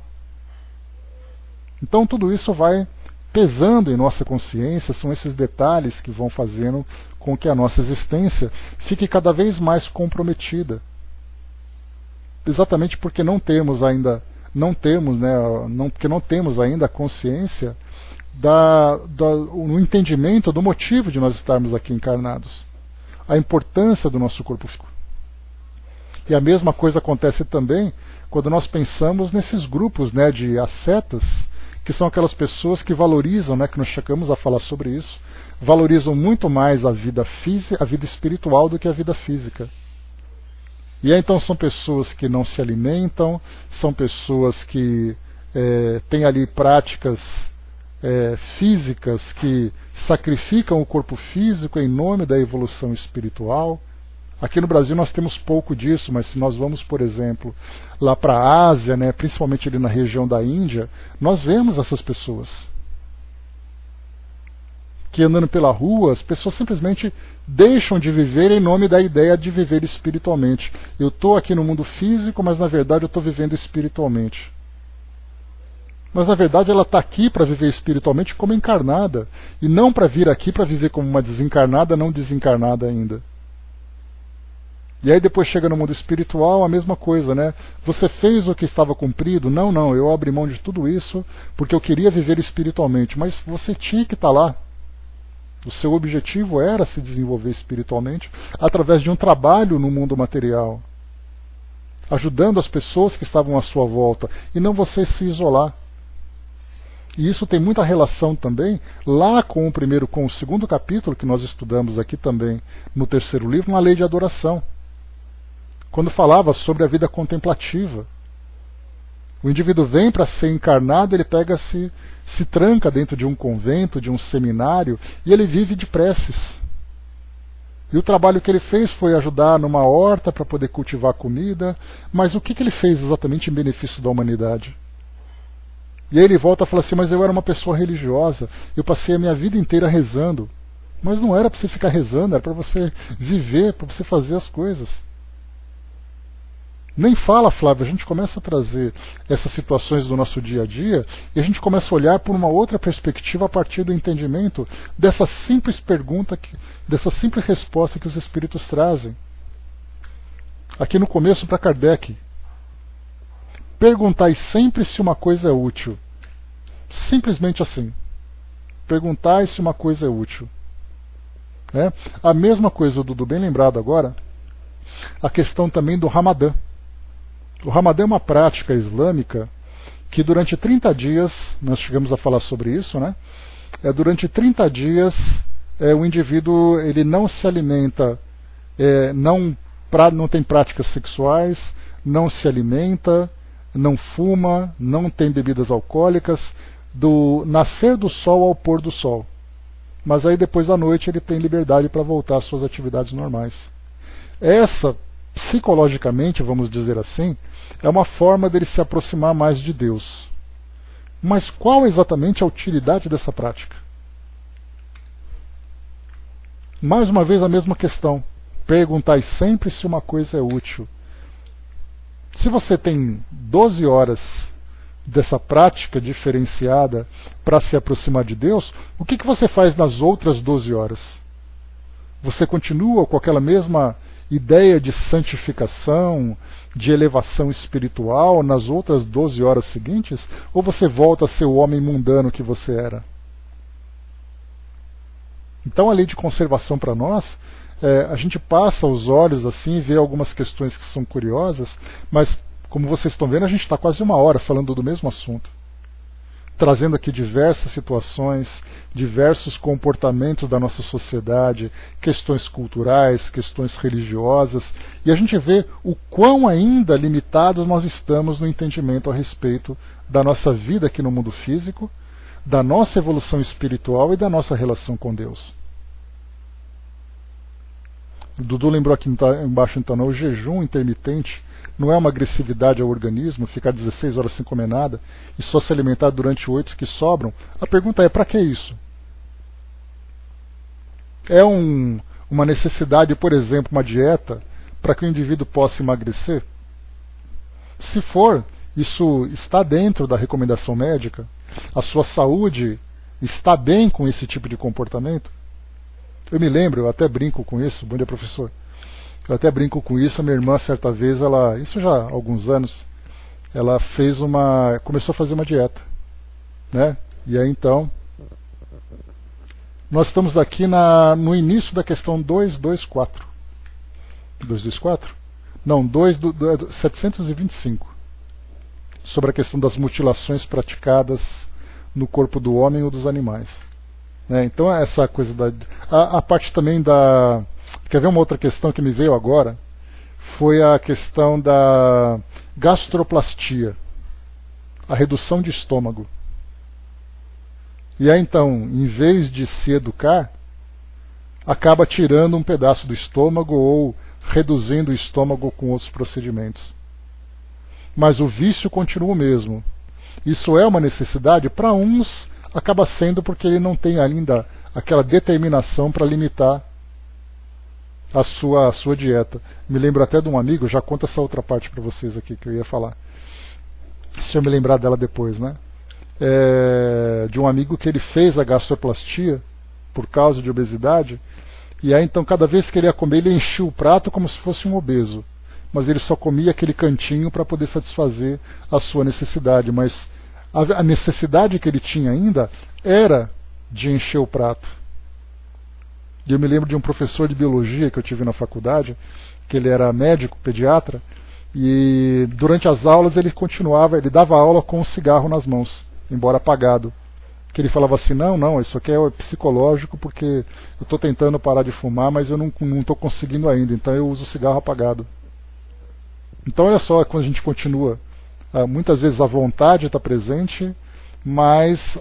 Então tudo isso vai pesando em nossa consciência, são esses detalhes que vão fazendo com que a nossa existência fique cada vez mais comprometida. Exatamente porque não temos ainda a consciência no entendimento do motivo de nós estarmos aqui encarnados, a importância do nosso corpo físico. E a mesma coisa acontece também quando nós pensamos nesses grupos, né, de ascetas, que são aquelas pessoas que valorizam, né, que nós chegamos a falar sobre isso, valorizam muito mais a vida física, a vida espiritual do que a vida física. E aí, então são pessoas que não se alimentam, são pessoas que têm ali práticas físicas que sacrificam o corpo físico em nome da evolução espiritual. Aqui no Brasil nós temos pouco disso, mas se nós vamos, por exemplo, lá para a Ásia, né, principalmente ali na região da Índia, nós vemos essas pessoas que andando pela rua, as pessoas simplesmente deixam de viver em nome da ideia de viver espiritualmente. Eu estou aqui no mundo físico, mas na verdade eu estou vivendo espiritualmente. Mas na verdade ela está aqui para viver espiritualmente como encarnada, e não para vir aqui para viver como uma desencarnada, não desencarnada ainda. E aí depois chega no mundo espiritual, a mesma coisa, né? Você fez o que estava cumprido? Não, eu abri mão de tudo isso porque eu queria viver espiritualmente, mas você tinha que estar lá. O seu objetivo era se desenvolver espiritualmente através de um trabalho no mundo material, ajudando as pessoas que estavam à sua volta, e não você se isolar. E isso tem muita relação também lá com o segundo capítulo que nós estudamos aqui também no terceiro livro, na Lei de Adoração, quando falava sobre a vida contemplativa. O indivíduo vem para ser encarnado, ele se tranca dentro de um convento, de um seminário, e ele vive de preces. E o trabalho que ele fez foi ajudar numa horta para poder cultivar comida, mas o que ele fez exatamente em benefício da humanidade? E aí ele volta e fala assim, mas eu era uma pessoa religiosa, eu passei a minha vida inteira rezando. Mas não era para você ficar rezando, era para você viver, para você fazer as coisas. Nem fala, Flávio, a gente começa a trazer essas situações do nosso dia a dia e a gente começa a olhar por uma outra perspectiva a partir do entendimento dessa simples pergunta, dessa simples resposta que os Espíritos trazem. Aqui no começo para Kardec, perguntai sempre se uma coisa é útil. Simplesmente assim. Perguntai se uma coisa é útil. A mesma coisa, Dudu, bem lembrado agora, a questão também do Ramadã. O Ramadã é uma prática islâmica que durante 30 dias, nós chegamos a falar sobre isso, né? Durante 30 dias o indivíduo ele não se alimenta, não tem práticas sexuais, não se alimenta, não fuma, não tem bebidas alcoólicas, do nascer do sol ao pôr do sol. Mas aí depois da noite ele tem liberdade para voltar às suas atividades normais. Essa, psicologicamente, vamos dizer assim, é uma forma dele se aproximar mais de Deus. Mas qual exatamente a utilidade dessa prática? Mais uma vez a mesma questão. Perguntai sempre se uma coisa é útil. Se você tem 12 horas dessa prática diferenciada para se aproximar de Deus, o que você faz nas outras 12 horas? Você continua com aquela mesma ideia de santificação, de elevação espiritual nas outras 12 horas seguintes? Ou você volta a ser o homem mundano que você era? Então a lei de conservação para nós, a gente passa os olhos assim e vê algumas questões que são curiosas, mas como vocês estão vendo, a gente está quase uma hora falando do mesmo assunto. Trazendo aqui diversas situações, diversos comportamentos da nossa sociedade, questões culturais, questões religiosas, e a gente vê o quão ainda limitados nós estamos no entendimento a respeito da nossa vida aqui no mundo físico, da nossa evolução espiritual e da nossa relação com Deus. O Dudu lembrou aqui embaixo, então, o jejum intermitente não é uma agressividade ao organismo, ficar 16 horas sem comer nada e só se alimentar durante 8 que sobram. A pergunta é, para que isso? É uma necessidade, por exemplo, uma dieta para que o indivíduo possa emagrecer? Se for, isso está dentro da recomendação médica? A sua saúde está bem com esse tipo de comportamento? Eu me lembro, eu até brinco com isso. Bom dia, professor. Eu até brinco com isso. A minha irmã, certa vez, isso já há alguns anos, ela começou a fazer uma dieta, né? E aí então, nós estamos aqui no início da questão 224. 224? Não, 725. Sobre a questão das mutilações praticadas no corpo do homem ou dos animais. Então essa coisa a parte também da... Quer ver uma outra questão que me veio agora? Foi a questão da gastroplastia, a redução de estômago. E aí então, em vez de se educar, acaba tirando um pedaço do estômago ou reduzindo o estômago com outros procedimentos. Mas o vício continua o mesmo. Isso é uma necessidade? Para uns acaba sendo porque ele não tem ainda aquela determinação para limitar a sua dieta. Me lembro até de um amigo, já conto essa outra parte para vocês aqui que eu ia falar. Se eu me lembrar dela depois, né? De um amigo que ele fez a gastroplastia por causa de obesidade, e aí então cada vez que ele ia comer, ele enchia o prato como se fosse um obeso. Mas ele só comia aquele cantinho para poder satisfazer a sua necessidade. Mas a necessidade que ele tinha ainda era de encher o prato. E eu me lembro de um professor de biologia que eu tive na faculdade, que ele era médico, pediatra, e durante as aulas ele dava aula com um cigarro nas mãos, embora apagado. Que ele falava assim, não, isso aqui é psicológico porque eu estou tentando parar de fumar, mas eu não estou conseguindo ainda, então eu uso o cigarro apagado. Então olha só, quando a gente continua, muitas vezes a vontade está presente, mas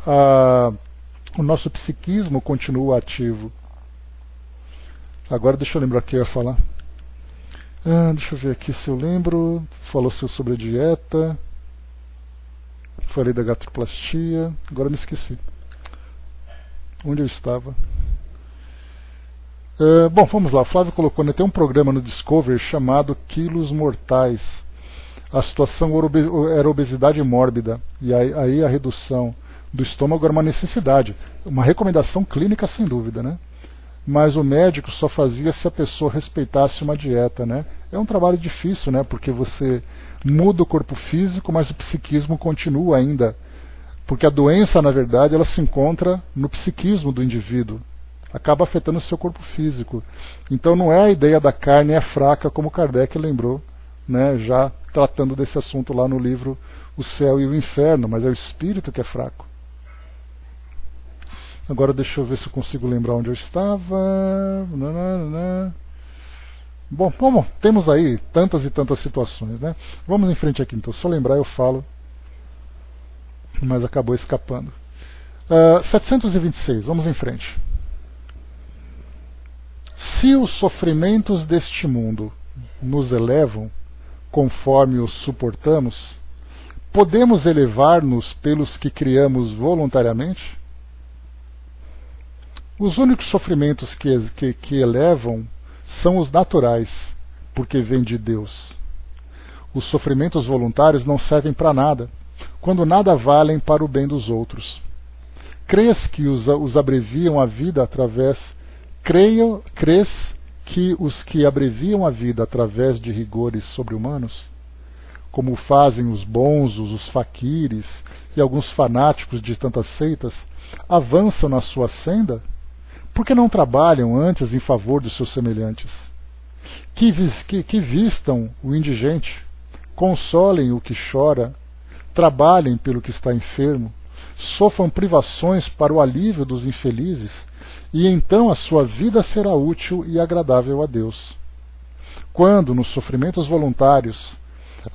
o nosso psiquismo continua ativo. Agora deixa eu lembrar o que eu ia falar. Deixa eu ver aqui se eu lembro. Falou sobre a dieta. Falei da gastroplastia. Agora me esqueci. Onde eu estava? Bom, vamos lá. O Flávio colocou, né, tem um programa no Discovery chamado Quilos Mortais. A situação era obesidade mórbida. E aí a redução do estômago era uma necessidade. Uma recomendação clínica, sem dúvida, né? Mas o médico só fazia se a pessoa respeitasse uma dieta, né? É um trabalho difícil, né? Porque você muda o corpo físico, mas o psiquismo continua ainda. Porque a doença, na verdade, ela se encontra no psiquismo do indivíduo. Acaba afetando o seu corpo físico. Então não é a ideia da carne é fraca, como Kardec lembrou, né? Já tratando desse assunto lá no livro O Céu e o Inferno, mas é o espírito que é fraco. Agora deixa eu ver se eu consigo lembrar onde eu estava. Bom, temos aí tantas e tantas situações, né? Vamos em frente aqui, então. Se eu lembrar eu falo, mas acabou escapando. 726, vamos em frente. Se os sofrimentos deste mundo nos elevam, conforme os suportamos, podemos elevar-nos pelos que criamos voluntariamente? Os únicos sofrimentos que elevam são os naturais, porque vêm de Deus. Os sofrimentos voluntários não servem para nada, quando nada valem para o bem dos outros. Crês que os abreviam a vida através... Crês que os que abreviam a vida através de rigores sobre-humanos, como fazem os bonzos, os faquires e alguns fanáticos de tantas seitas, avançam na sua senda? Por que não trabalham antes em favor dos seus semelhantes? Que vistam o indigente, consolem o que chora, trabalhem pelo que está enfermo, sofram privações para o alívio dos infelizes, e então a sua vida será útil e agradável a Deus. Quando, nos sofrimentos voluntários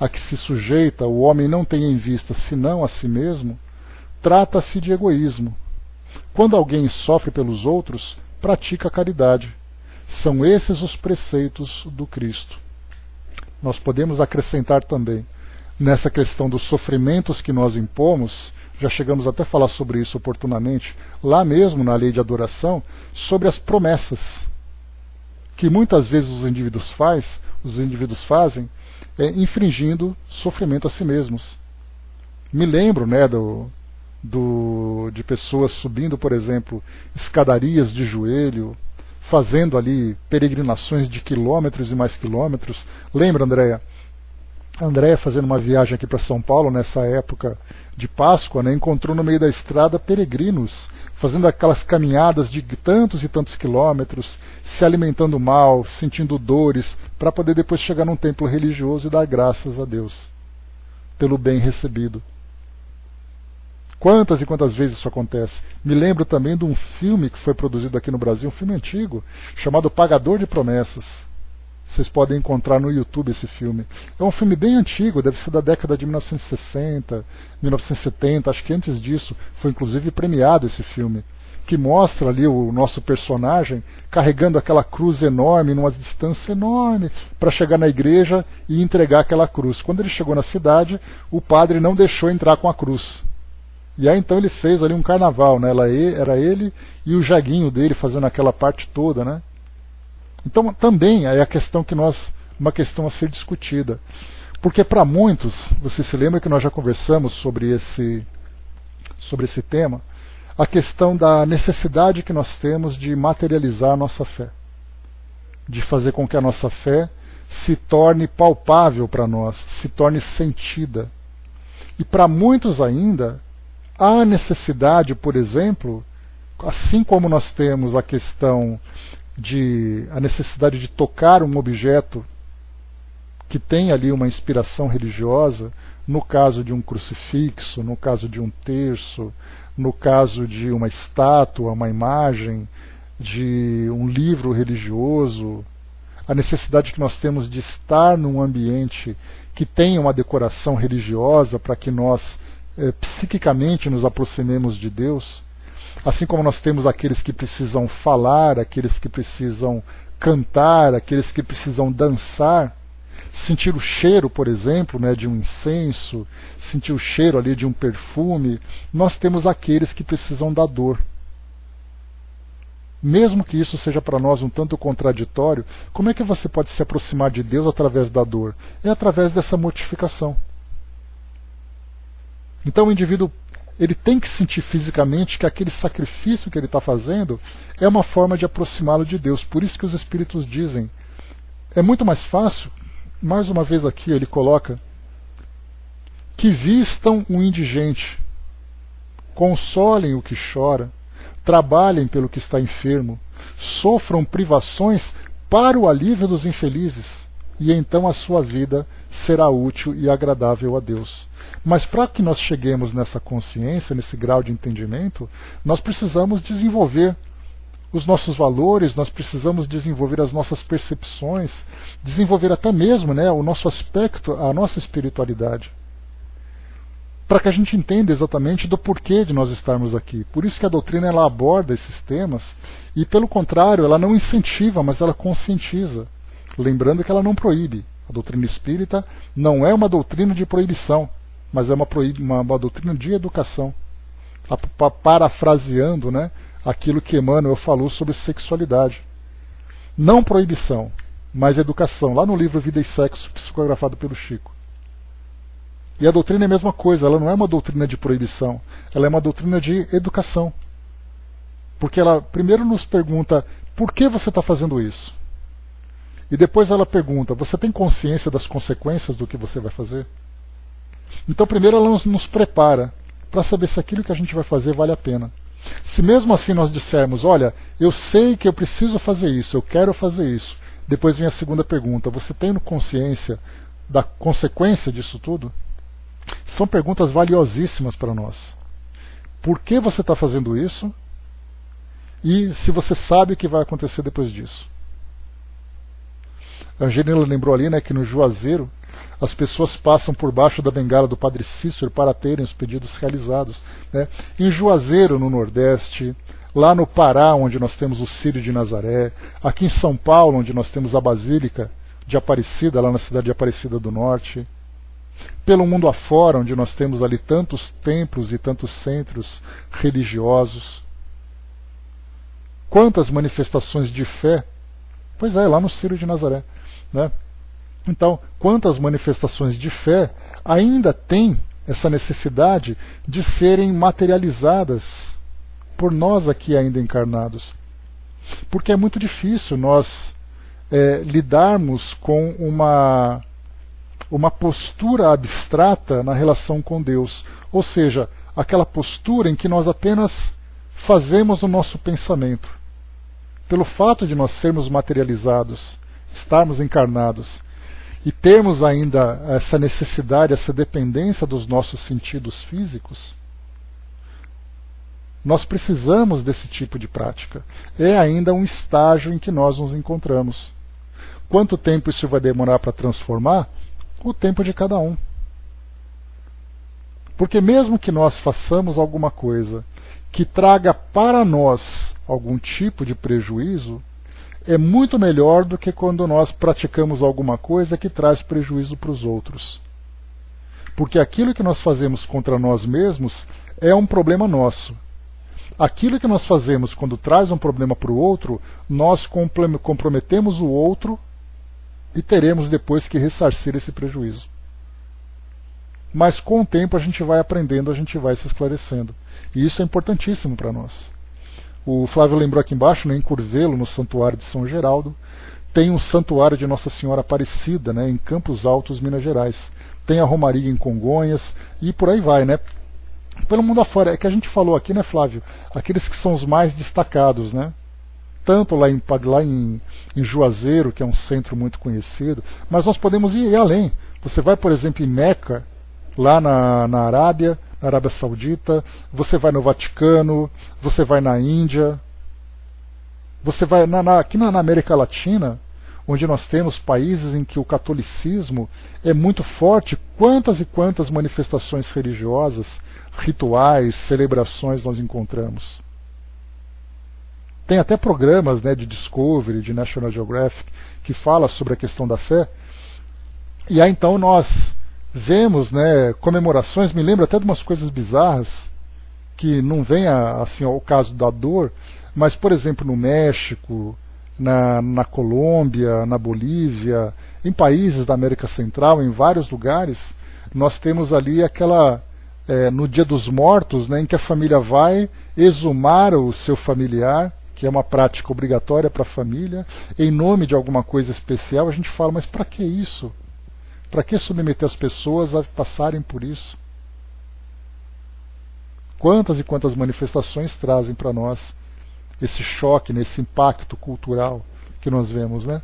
a que se sujeita, o homem não tem em vista senão a si mesmo, trata-se de egoísmo. Quando alguém sofre pelos outros, pratica a caridade. São esses os preceitos do Cristo. Nós podemos acrescentar também, nessa questão dos sofrimentos que nós impomos, já chegamos até a falar sobre isso oportunamente, lá mesmo na lei de adoração, sobre as promessas, que muitas vezes os indivíduos fazem, infringindo sofrimento a si mesmos. Me lembro, né, de pessoas subindo, por exemplo, escadarias de joelho, fazendo ali peregrinações de quilômetros e mais quilômetros. Lembra, Andréia? Andréia, fazendo uma viagem aqui para São Paulo, nessa época de Páscoa, né, encontrou no meio da estrada peregrinos, fazendo aquelas caminhadas de tantos e tantos quilômetros, se alimentando mal, sentindo dores, para poder depois chegar num templo religioso e dar graças a Deus pelo bem recebido. Quantas e quantas vezes isso acontece? Me lembro também de um filme que foi produzido aqui no Brasil, um filme antigo, chamado Pagador de Promessas. Vocês podem encontrar no YouTube esse filme. É um filme bem antigo, deve ser da década de 1960, 1970, acho que antes disso. Foi inclusive premiado esse filme, que mostra ali o nosso personagem carregando aquela cruz enorme, numa distância enorme, para chegar na igreja e entregar aquela cruz. Quando ele chegou na cidade, o padre não deixou entrar com a cruz. E aí então ele fez ali um carnaval, né? Era ele e o jeguinho dele fazendo aquela parte toda, né? Então também é uma questão a ser discutida. Porque para muitos, você se lembra que nós já conversamos sobre esse tema, a questão da necessidade que nós temos de materializar a nossa fé. De fazer com que a nossa fé se torne palpável para nós, se torne sentida. E para muitos ainda, há necessidade, por exemplo, assim como nós temos a necessidade de tocar um objeto que tem ali uma inspiração religiosa, no caso de um crucifixo, no caso de um terço, no caso de uma estátua, uma imagem, de um livro religioso, a necessidade que nós temos de estar num ambiente que tenha uma decoração religiosa para que nós psiquicamente nos aproximemos de Deus. Assim como nós temos aqueles que precisam falar, aqueles que precisam cantar, aqueles que precisam dançar, sentir o cheiro, por exemplo, né, de um incenso, sentir o cheiro ali de um perfume, nós temos aqueles que precisam da dor. mesmo que isso seja para nós um tanto contraditório, como é que você pode se aproximar de Deus através da dor? É através dessa mortificação. Então o indivíduo ele tem que sentir fisicamente que aquele sacrifício que ele está fazendo é uma forma de aproximá-lo de Deus. Por isso que os Espíritos dizem, é muito mais fácil, mais uma vez aqui ele coloca, que vistam o indigente, consolem o que chora, trabalhem pelo que está enfermo, sofram privações para o alívio dos infelizes, e então a sua vida será útil e agradável a Deus. Mas para que nós cheguemos nessa consciência, nesse grau de entendimento, nós precisamos desenvolver os nossos valores, nós precisamos desenvolver as nossas percepções, desenvolver até mesmo o nosso aspecto, a nossa espiritualidade, para que a gente entenda exatamente do porquê de nós estarmos aqui. Por isso que a doutrina ela aborda esses temas e, pelo contrário, ela não incentiva, mas ela conscientiza. Lembrando que ela não proíbe. A doutrina espírita não é uma doutrina de proibição, mas é uma doutrina de educação. Parafraseando aquilo que Emmanuel falou sobre sexualidade. Não proibição, mas educação. Lá no livro Vida e Sexo, psicografado pelo Chico. E a doutrina é a mesma coisa, ela não é uma doutrina de proibição, ela é uma doutrina de educação. Porque ela primeiro nos pergunta, por que você está fazendo isso? E depois ela pergunta, você tem consciência das consequências do que você vai fazer? Então primeiro ela nos prepara para saber se aquilo que a gente vai fazer vale a pena. Se mesmo assim nós dissermos, olha, eu sei que eu preciso fazer isso, eu quero fazer isso. Depois vem a segunda pergunta, você tem consciência da consequência disso tudo? São perguntas valiosíssimas para nós. Por que você está fazendo isso? E se você sabe o que vai acontecer depois disso? A Angelina lembrou ali que no Juazeiro as pessoas passam por baixo da bengala do Padre Cícero para terem os pedidos realizados. Em Juazeiro, no Nordeste, lá no Pará, onde nós temos o Círio de Nazaré, aqui em São Paulo, onde nós temos a Basílica de Aparecida, lá na cidade de Aparecida do Norte, pelo mundo afora, onde nós temos ali tantos templos e tantos centros religiosos. Quantas manifestações de fé? Pois é, lá no Círio de Nazaré. Então, quantas manifestações de fé ainda têm essa necessidade de serem materializadas por nós aqui ainda encarnados? Porque é muito difícil nós lidarmos com uma postura abstrata na relação com Deus, ou seja, aquela postura em que nós apenas fazemos o nosso pensamento. Pelo fato de nós sermos materializados, estarmos encarnados e termos ainda essa necessidade, essa dependência dos nossos sentidos físicos, nós precisamos desse tipo de prática. É ainda um estágio em que nós nos encontramos. Quanto tempo isso vai demorar para transformar? O tempo de cada um. Porque mesmo que nós façamos alguma coisa que traga para nós algum tipo de prejuízo, é muito melhor do que quando nós praticamos alguma coisa que traz prejuízo para os outros. Porque aquilo que nós fazemos contra nós mesmos é um problema nosso. Aquilo que nós fazemos quando traz um problema para o outro, nós comprometemos o outro e teremos depois que ressarcir esse prejuízo. Mas com o tempo a gente vai aprendendo, a gente vai se esclarecendo. E isso é importantíssimo para nós. O Flávio lembrou aqui embaixo, em Curvelo, no Santuário de São Geraldo, tem um santuário de Nossa Senhora Aparecida, em Campos Altos, Minas Gerais. Tem a Romaria em Congonhas e por aí vai, Pelo mundo afora. É que a gente falou aqui, Flávio? Aqueles que são os mais destacados, Tanto lá em Juazeiro, que é um centro muito conhecido, mas nós podemos ir além. Você vai, por exemplo, em Meca, lá na Arábia Saudita, você vai no Vaticano, você vai na Índia, você vai aqui na América Latina, onde nós temos países em que o catolicismo é muito forte, quantas e quantas manifestações religiosas, rituais, celebrações nós encontramos. Tem até programas de Discovery, de National Geographic, que fala sobre a questão da fé. E aí então nós vemos comemorações, me lembro até de umas coisas bizarras, que não vem assim ao caso da dor, Mas, por exemplo, no México, na Colômbia, na Bolívia, em países da América Central, em vários lugares, nós temos ali aquela, no Dia dos Mortos, né, em que a família vai exumar o seu familiar, que é uma prática obrigatória para a família, em nome de alguma coisa especial. A gente fala, mas para que isso? Para que submeter as pessoas a passarem por isso? Quantas e quantas manifestações trazem para nós esse choque, esse impacto cultural que nós vemos, né?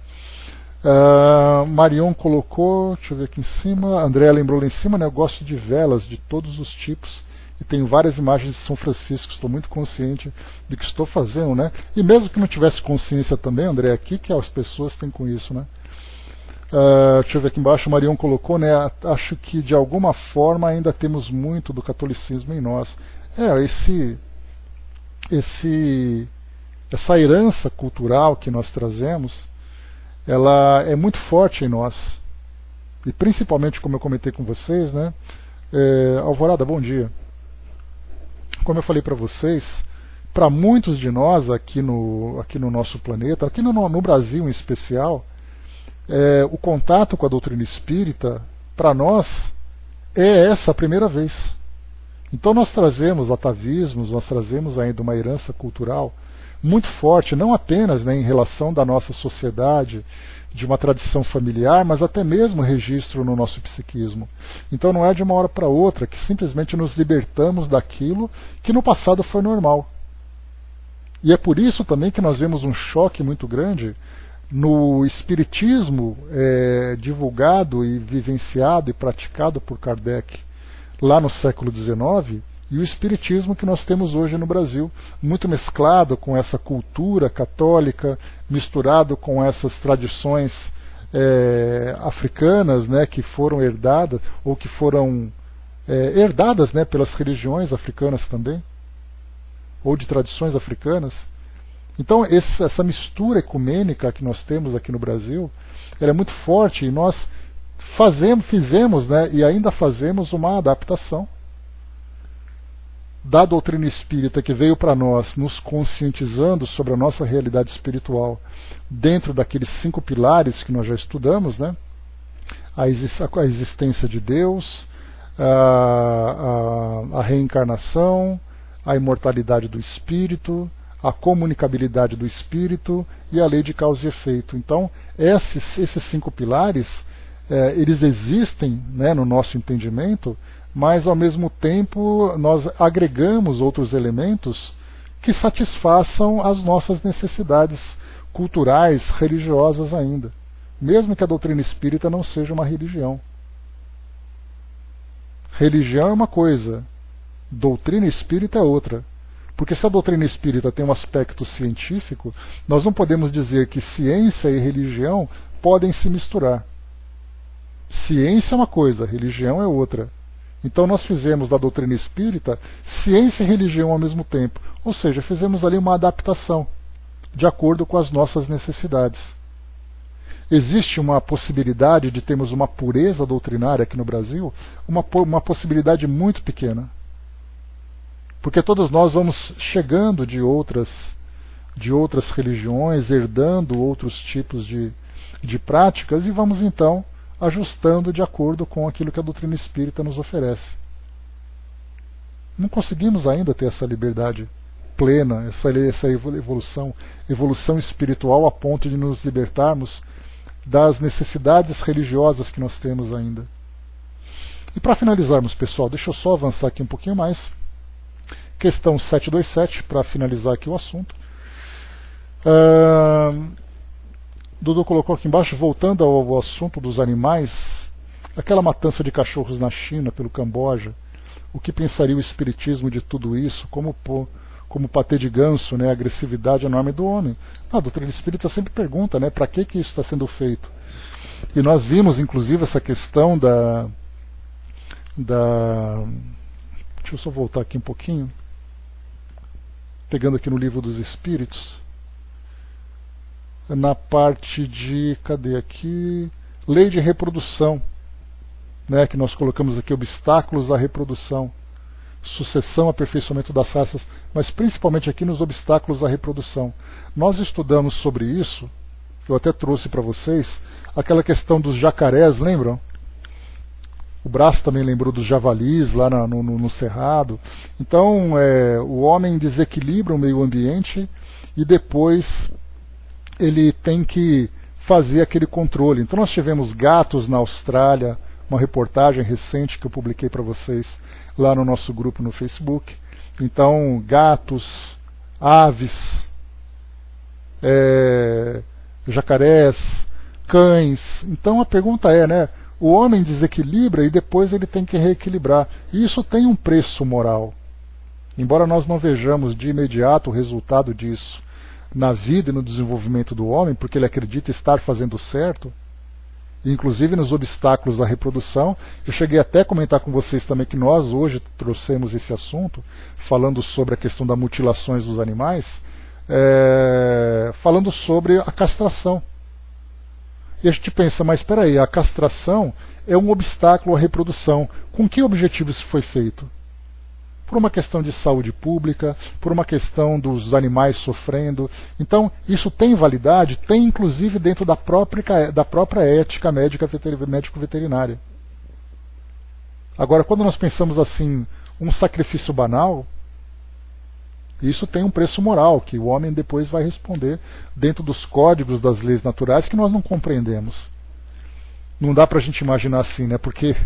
Marion colocou, deixa eu ver aqui em cima, André lembrou lá em cima, né? Eu gosto de velas de todos os tipos e tenho várias imagens de São Francisco, estou muito consciente do que estou fazendo, né? E mesmo que não tivesse consciência também, André, aqui que as pessoas têm com isso, né? Deixa eu ver aqui embaixo, Marion colocou, né? Acho que de alguma forma ainda temos muito do catolicismo em nós. Essa herança cultural que nós trazemos, ela é muito forte em nós. E principalmente, como eu comentei com vocês, né? Alvorada, bom dia. Como eu falei para vocês, para muitos de nós aqui no nosso planeta, aqui no Brasil em especial, o contato com a doutrina espírita, para nós, é essa a primeira vez. Então nós trazemos atavismos, nós trazemos ainda uma herança cultural muito forte, não apenas, né, em relação da nossa sociedade, de uma tradição familiar, mas até mesmo registro no nosso psiquismo. Então não é de uma hora para outra que simplesmente nos libertamos daquilo que no passado foi normal. E é por isso também que nós vemos um choque muito grande no espiritismo divulgado e vivenciado e praticado por Kardec lá no século XIX, e o espiritismo que nós temos hoje no Brasil, muito mesclado com essa cultura católica, misturado com essas tradições africanas, né, que foram herdadas, ou que foram herdadas, né, pelas religiões africanas também, ou de tradições africanas. Então essa mistura ecumênica que nós temos aqui no Brasil, ela é muito forte, e nós fizemos, né, e ainda fazemos uma adaptação da doutrina espírita que veio para nós, nos conscientizando sobre a nossa realidade espiritual, dentro daqueles 5 pilares que nós já estudamos, né? A existência de Deus, a reencarnação, a imortalidade do espírito, a comunicabilidade do espírito e a lei de causa e efeito. Então, esses 5 pilares, eles existem, né, no nosso entendimento, mas ao mesmo tempo nós agregamos outros elementos que satisfaçam as nossas necessidades culturais, religiosas ainda, mesmo que a doutrina espírita não seja uma religião. Religião é uma coisa, doutrina espírita é outra. Porque se a doutrina espírita tem um aspecto científico, nós não podemos dizer que ciência e religião podem se misturar. Ciência é uma coisa, religião é outra. Então nós fizemos da doutrina espírita ciência e religião ao mesmo tempo. Ou seja, fizemos ali uma adaptação, de acordo com as nossas necessidades. Existe uma possibilidade de termos uma pureza doutrinária aqui no Brasil? Uma possibilidade muito pequena. Porque todos nós vamos chegando de outras religiões, herdando outros tipos de práticas, e vamos então ajustando de acordo com aquilo que a doutrina espírita nos oferece. Não conseguimos ainda ter essa liberdade plena, essa evolução espiritual a ponto de nos libertarmos das necessidades religiosas que nós temos ainda. E para finalizarmos, pessoal, deixa eu só avançar aqui um pouquinho mais. Questão 727, para finalizar aqui o assunto. Dudu colocou aqui embaixo, voltando ao assunto dos animais, aquela matança de cachorros na China, pelo Camboja, o que pensaria o espiritismo de tudo isso? Como patê de ganso, né, a agressividade enorme do homem. A doutrina espírita sempre pergunta, né, para que isso está sendo feito? E nós vimos, inclusive, essa questão da... Deixa eu só voltar aqui um pouquinho. Pegando aqui no Livro dos Espíritos, na parte de, cadê aqui? Lei de reprodução, né, que nós colocamos aqui, obstáculos à reprodução. sucessão, aperfeiçoamento das raças, mas principalmente aqui nos obstáculos à reprodução. Nós estudamos sobre isso, eu até trouxe para vocês, aquela questão dos jacarés, lembram? O Brás também lembrou dos javalis lá no Cerrado. Então, o homem desequilibra o meio ambiente e depois ele tem que fazer aquele controle. Então nós tivemos gatos na Austrália, uma reportagem recente que eu publiquei para vocês lá no nosso grupo no Facebook. Então, gatos, aves, jacarés, cães. Então a pergunta é, né? O homem desequilibra e depois ele tem que reequilibrar. E isso tem um preço moral. Embora nós não vejamos de imediato o resultado disso na vida e no desenvolvimento do homem, porque ele acredita estar fazendo certo, inclusive nos obstáculos à reprodução. Eu cheguei até a comentar com vocês também que nós hoje trouxemos esse assunto, falando sobre a questão das mutilações dos animais, falando sobre a castração. E a gente pensa, mas espera aí, a castração é um obstáculo à reprodução. Com que objetivo isso foi feito? Por uma questão de saúde pública, por uma questão dos animais sofrendo. Então, isso tem validade? Tem, inclusive, dentro da própria ética médico-veterinária. Agora, quando nós pensamos assim, um sacrifício banal, isso tem um preço moral, que o homem depois vai responder dentro dos códigos das leis naturais que nós não compreendemos. Não dá para a gente imaginar assim, né? Porque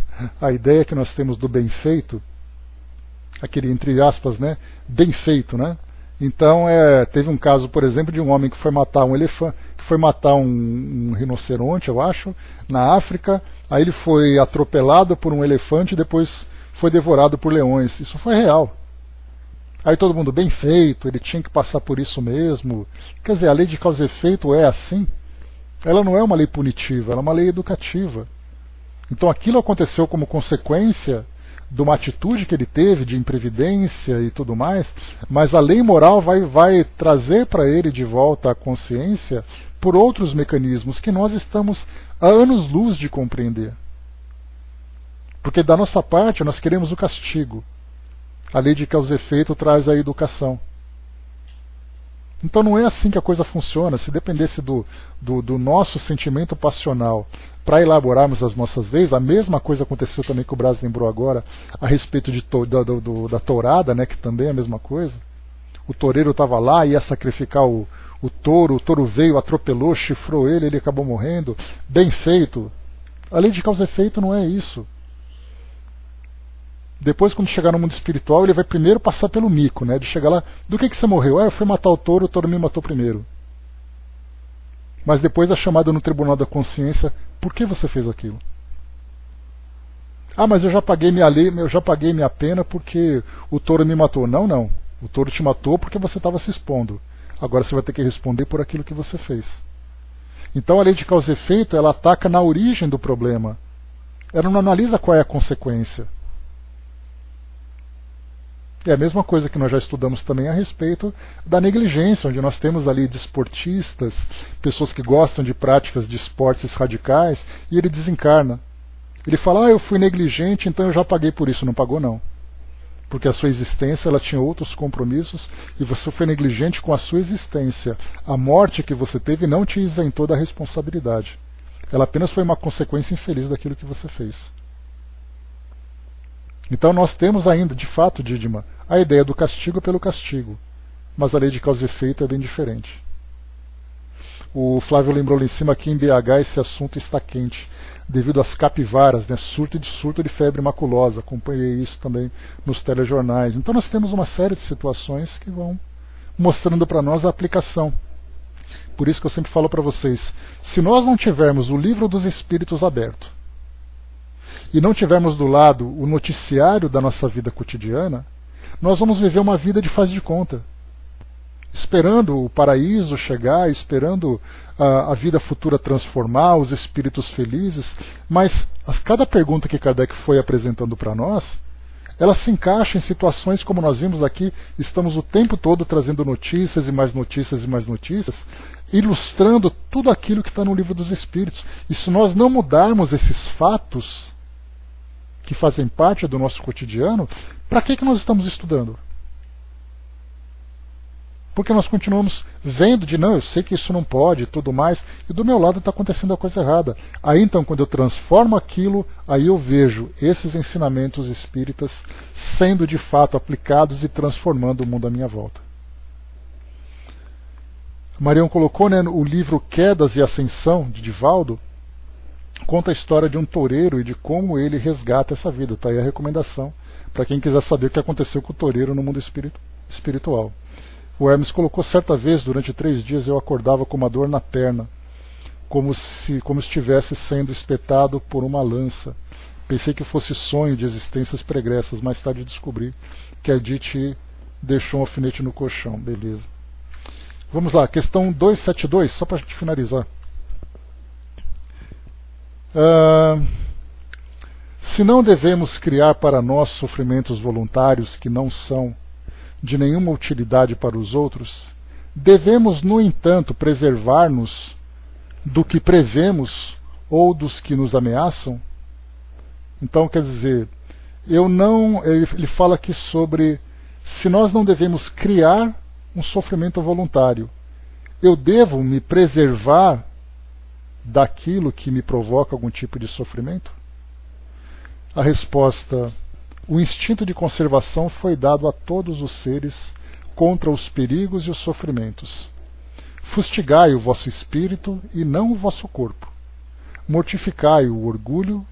a ideia que nós temos do bem feito, aquele, entre aspas, né, bem feito, né? Então, teve um caso, por exemplo, de um homem que foi matar um elefante, que foi matar um rinoceronte, eu acho, na África. Aí ele foi atropelado por um elefante e depois foi devorado por leões. Isso foi real. Aí todo mundo, bem feito, ele tinha que passar por isso mesmo. Quer dizer, a lei de causa e efeito é assim. Ela não é uma lei punitiva, ela é uma lei educativa. Então aquilo aconteceu como consequência de uma atitude que ele teve de imprevidência e tudo mais, mas a lei moral vai trazer para ele de volta a consciência por outros mecanismos que nós estamos a anos-luz de compreender. Porque da nossa parte nós queremos o castigo. A lei de causa e efeito traz a educação. Então não é assim que a coisa funciona. Se dependesse do nosso sentimento passional para elaborarmos as nossas leis, a mesma coisa aconteceu também que o Brás lembrou agora a respeito da tourada, né, que também é a mesma coisa. O toureiro estava lá, ia sacrificar o touro veio, atropelou, chifrou ele acabou morrendo. Bem feito. A lei de causa e efeito não é isso. Depois, quando chegar no mundo espiritual, ele vai primeiro passar pelo mico, né? De chegar lá, do que você morreu? Eu fui matar o touro me matou primeiro. Mas depois da chamada no tribunal da consciência, por que você fez aquilo? Ah, mas eu já paguei minha pena porque o touro me matou. Não. O touro te matou porque você estava se expondo. Agora você vai ter que responder por aquilo que você fez. Então a lei de causa e efeito, ela ataca na origem do problema. Ela não analisa qual é a consequência. É a mesma coisa que nós já estudamos também a respeito da negligência, onde nós temos ali desportistas, pessoas que gostam de práticas de esportes radicais, e ele desencarna. Ele fala, eu fui negligente, então eu já paguei por isso. Não pagou não. Porque a sua existência ela tinha outros compromissos e você foi negligente com a sua existência. A morte que você teve não te isentou da responsabilidade. Ela apenas foi uma consequência infeliz daquilo que você fez. Então nós temos ainda, de fato, Dídima, a ideia do castigo pelo castigo. Mas a lei de causa e efeito é bem diferente. O Flávio lembrou lá em cima que em BH esse assunto está quente, devido às capivaras, né? Surto de febre maculosa. Acompanhei isso também nos telejornais. Então nós temos uma série de situações que vão mostrando para nós a aplicação. Por isso que eu sempre falo para vocês, se nós não tivermos o livro dos Espíritos aberto, e não tivermos do lado o noticiário da nossa vida cotidiana, nós vamos viver uma vida de faz de conta. Esperando o paraíso chegar, esperando a vida futura transformar, os espíritos felizes, mas cada pergunta que Kardec foi apresentando para nós, ela se encaixa em situações como nós vimos aqui, estamos o tempo todo trazendo notícias e mais notícias e mais notícias, ilustrando tudo aquilo que está no livro dos Espíritos. E se nós não mudarmos esses fatos, que fazem parte do nosso cotidiano, para que nós estamos estudando? Porque nós continuamos vendo de, não, eu sei que isso não pode e tudo mais, e do meu lado está acontecendo a coisa errada. Aí então, quando eu transformo aquilo, aí eu vejo esses ensinamentos espíritas sendo de fato aplicados e transformando o mundo à minha volta. Marião colocou, né, o livro Quedas e Ascensão, de Divaldo, conta a história de um toureiro e de como ele resgata essa vida. Está aí a recomendação para quem quiser saber o que aconteceu com o toureiro no mundo espiritual. O Hermes colocou, certa vez, durante 3 dias, eu acordava com uma dor na perna, como estivesse sendo espetado por uma lança. Pensei que fosse sonho de existências pregressas, mais tarde descobri que a Edith deixou um alfinete no colchão. Beleza. Vamos lá, questão 272, só para a gente finalizar. Se não devemos criar para nós sofrimentos voluntários que não são de nenhuma utilidade para os outros, devemos, no entanto, preservar-nos do que prevemos ou dos que nos ameaçam? Então, quer dizer, ele fala aqui sobre se nós não devemos criar um sofrimento voluntário. Eu devo me preservar daquilo que me provoca algum tipo de sofrimento? A resposta: o instinto de conservação foi dado a todos os seres contra os perigos e os sofrimentos. Fustigai o vosso espírito e não o vosso corpo. Mortificai o orgulho,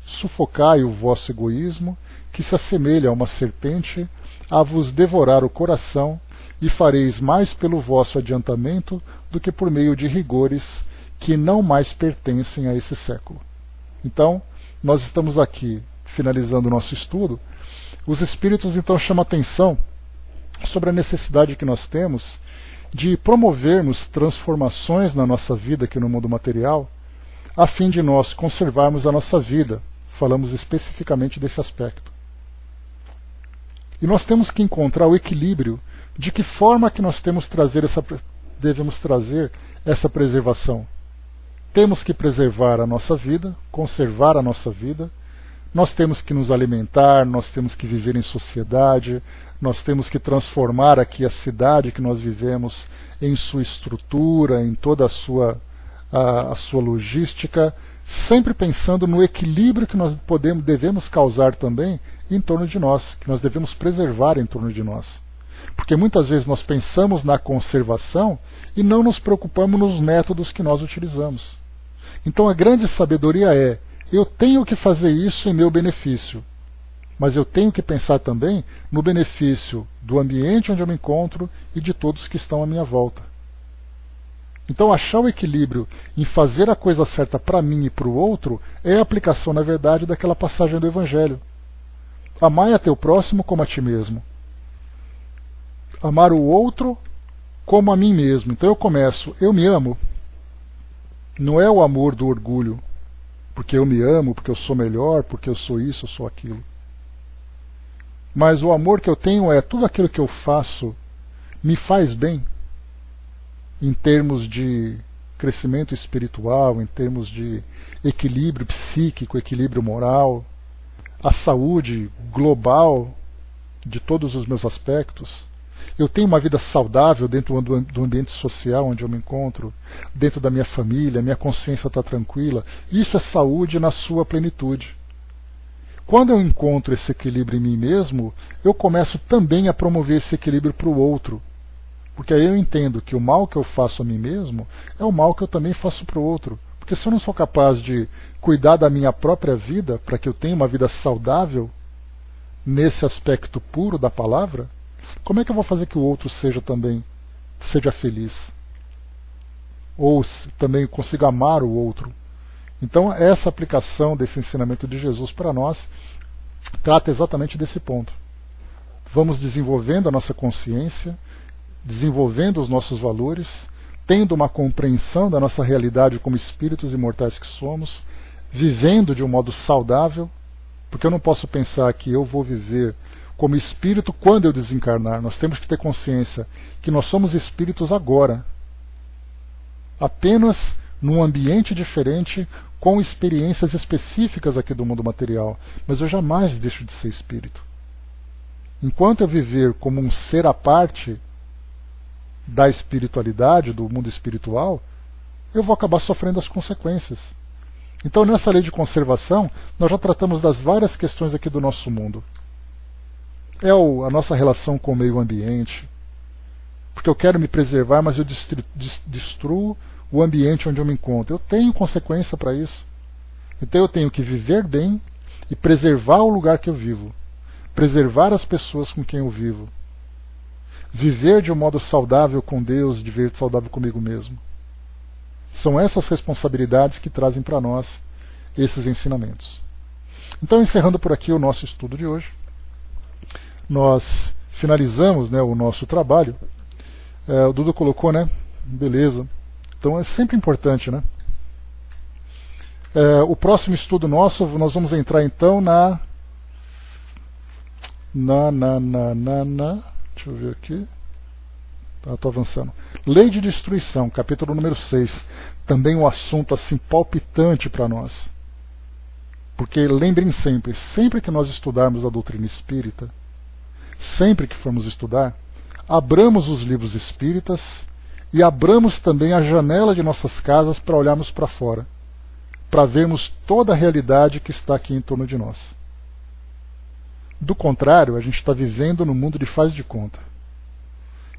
sufocai o vosso egoísmo, que se assemelha a uma serpente, a vos devorar o coração, e fareis mais pelo vosso adiantamento do que por meio de rigores que não mais pertencem a esse século. Então, nós estamos aqui finalizando o nosso estudo. Os espíritos então chamam atenção sobre a necessidade que nós temos de promovermos transformações na nossa vida aqui no mundo material, a fim de nós conservarmos a nossa vida. Falamos especificamente desse aspecto. E nós temos que encontrar o equilíbrio de que forma que nós devemos trazer essa preservação. Temos que preservar a nossa vida, conservar a nossa vida, nós temos que nos alimentar, nós temos que viver em sociedade, nós temos que transformar aqui a cidade que nós vivemos em sua estrutura, em toda a sua logística, sempre pensando no equilíbrio que nós devemos causar também em torno de nós, que nós devemos preservar em torno de nós. Porque muitas vezes nós pensamos na conservação e não nos preocupamos nos métodos que nós utilizamos. Então a grande sabedoria é: eu tenho que fazer isso em meu benefício, mas eu tenho que pensar também no benefício do ambiente onde eu me encontro e de todos que estão à minha volta. Então achar o equilíbrio em fazer a coisa certa para mim e para o outro é a aplicação, na verdade, daquela passagem do Evangelho. Amai a teu próximo como a ti mesmo. Amar o outro como a mim mesmo. Então eu começo, eu me amo. Não é o amor do orgulho, porque eu me amo, porque eu sou melhor, porque eu sou isso, eu sou aquilo. Mas o amor que eu tenho é tudo aquilo que eu faço me faz bem, em termos de crescimento espiritual, em termos de equilíbrio psíquico, equilíbrio moral, a saúde global de todos os meus aspectos. Eu tenho uma vida saudável dentro do ambiente social onde eu me encontro, dentro da minha família, minha consciência está tranquila. Isso é saúde na sua plenitude. Quando eu encontro esse equilíbrio em mim mesmo, eu começo também a promover esse equilíbrio para o outro. Porque aí eu entendo que o mal que eu faço a mim mesmo é o mal que eu também faço para o outro. Porque se eu não sou capaz de cuidar da minha própria vida, para que eu tenha uma vida saudável, nesse aspecto puro da palavra, como é que eu vou fazer que o outro seja feliz? Ou também consiga amar o outro? Então essa aplicação desse ensinamento de Jesus para nós trata exatamente desse ponto. Vamos desenvolvendo a nossa consciência, desenvolvendo os nossos valores, tendo uma compreensão da nossa realidade como espíritos imortais que somos, vivendo de um modo saudável, porque eu não posso pensar que eu vou viver como espírito quando eu desencarnar. Nós temos que ter consciência que nós somos espíritos agora, apenas num ambiente diferente, com experiências específicas aqui do mundo material, mas eu jamais deixo de ser espírito. Enquanto eu viver como um ser à parte da espiritualidade, do mundo espiritual, eu vou acabar sofrendo as consequências. Então, nessa lei de conservação, nós já tratamos das várias questões aqui do nosso mundo. É a nossa relação com o meio ambiente, porque eu quero me preservar, mas eu destruo o ambiente onde eu me encontro. Eu tenho consequência para isso. Então eu tenho que viver bem e preservar o lugar que eu vivo, preservar as pessoas com quem eu vivo, viver de um modo saudável com Deus, viver saudável comigo mesmo. São essas responsabilidades que trazem para nós esses ensinamentos. Então, encerrando por aqui o nosso estudo de hoje, nós finalizamos, né, o nosso trabalho. O Dudu colocou, né? Beleza. Então é sempre importante, né? O próximo estudo nosso, nós vamos entrar então deixa eu ver aqui. Estou avançando. Lei de destruição, capítulo número 6. Também um assunto assim palpitante para nós. Porque lembrem sempre que nós estudarmos a doutrina espírita, sempre que formos estudar, abramos os livros espíritas e abramos também a janela de nossas casas para olharmos para fora, para vermos toda a realidade que está aqui em torno de nós. Do contrário, a gente está vivendo no mundo de faz de conta.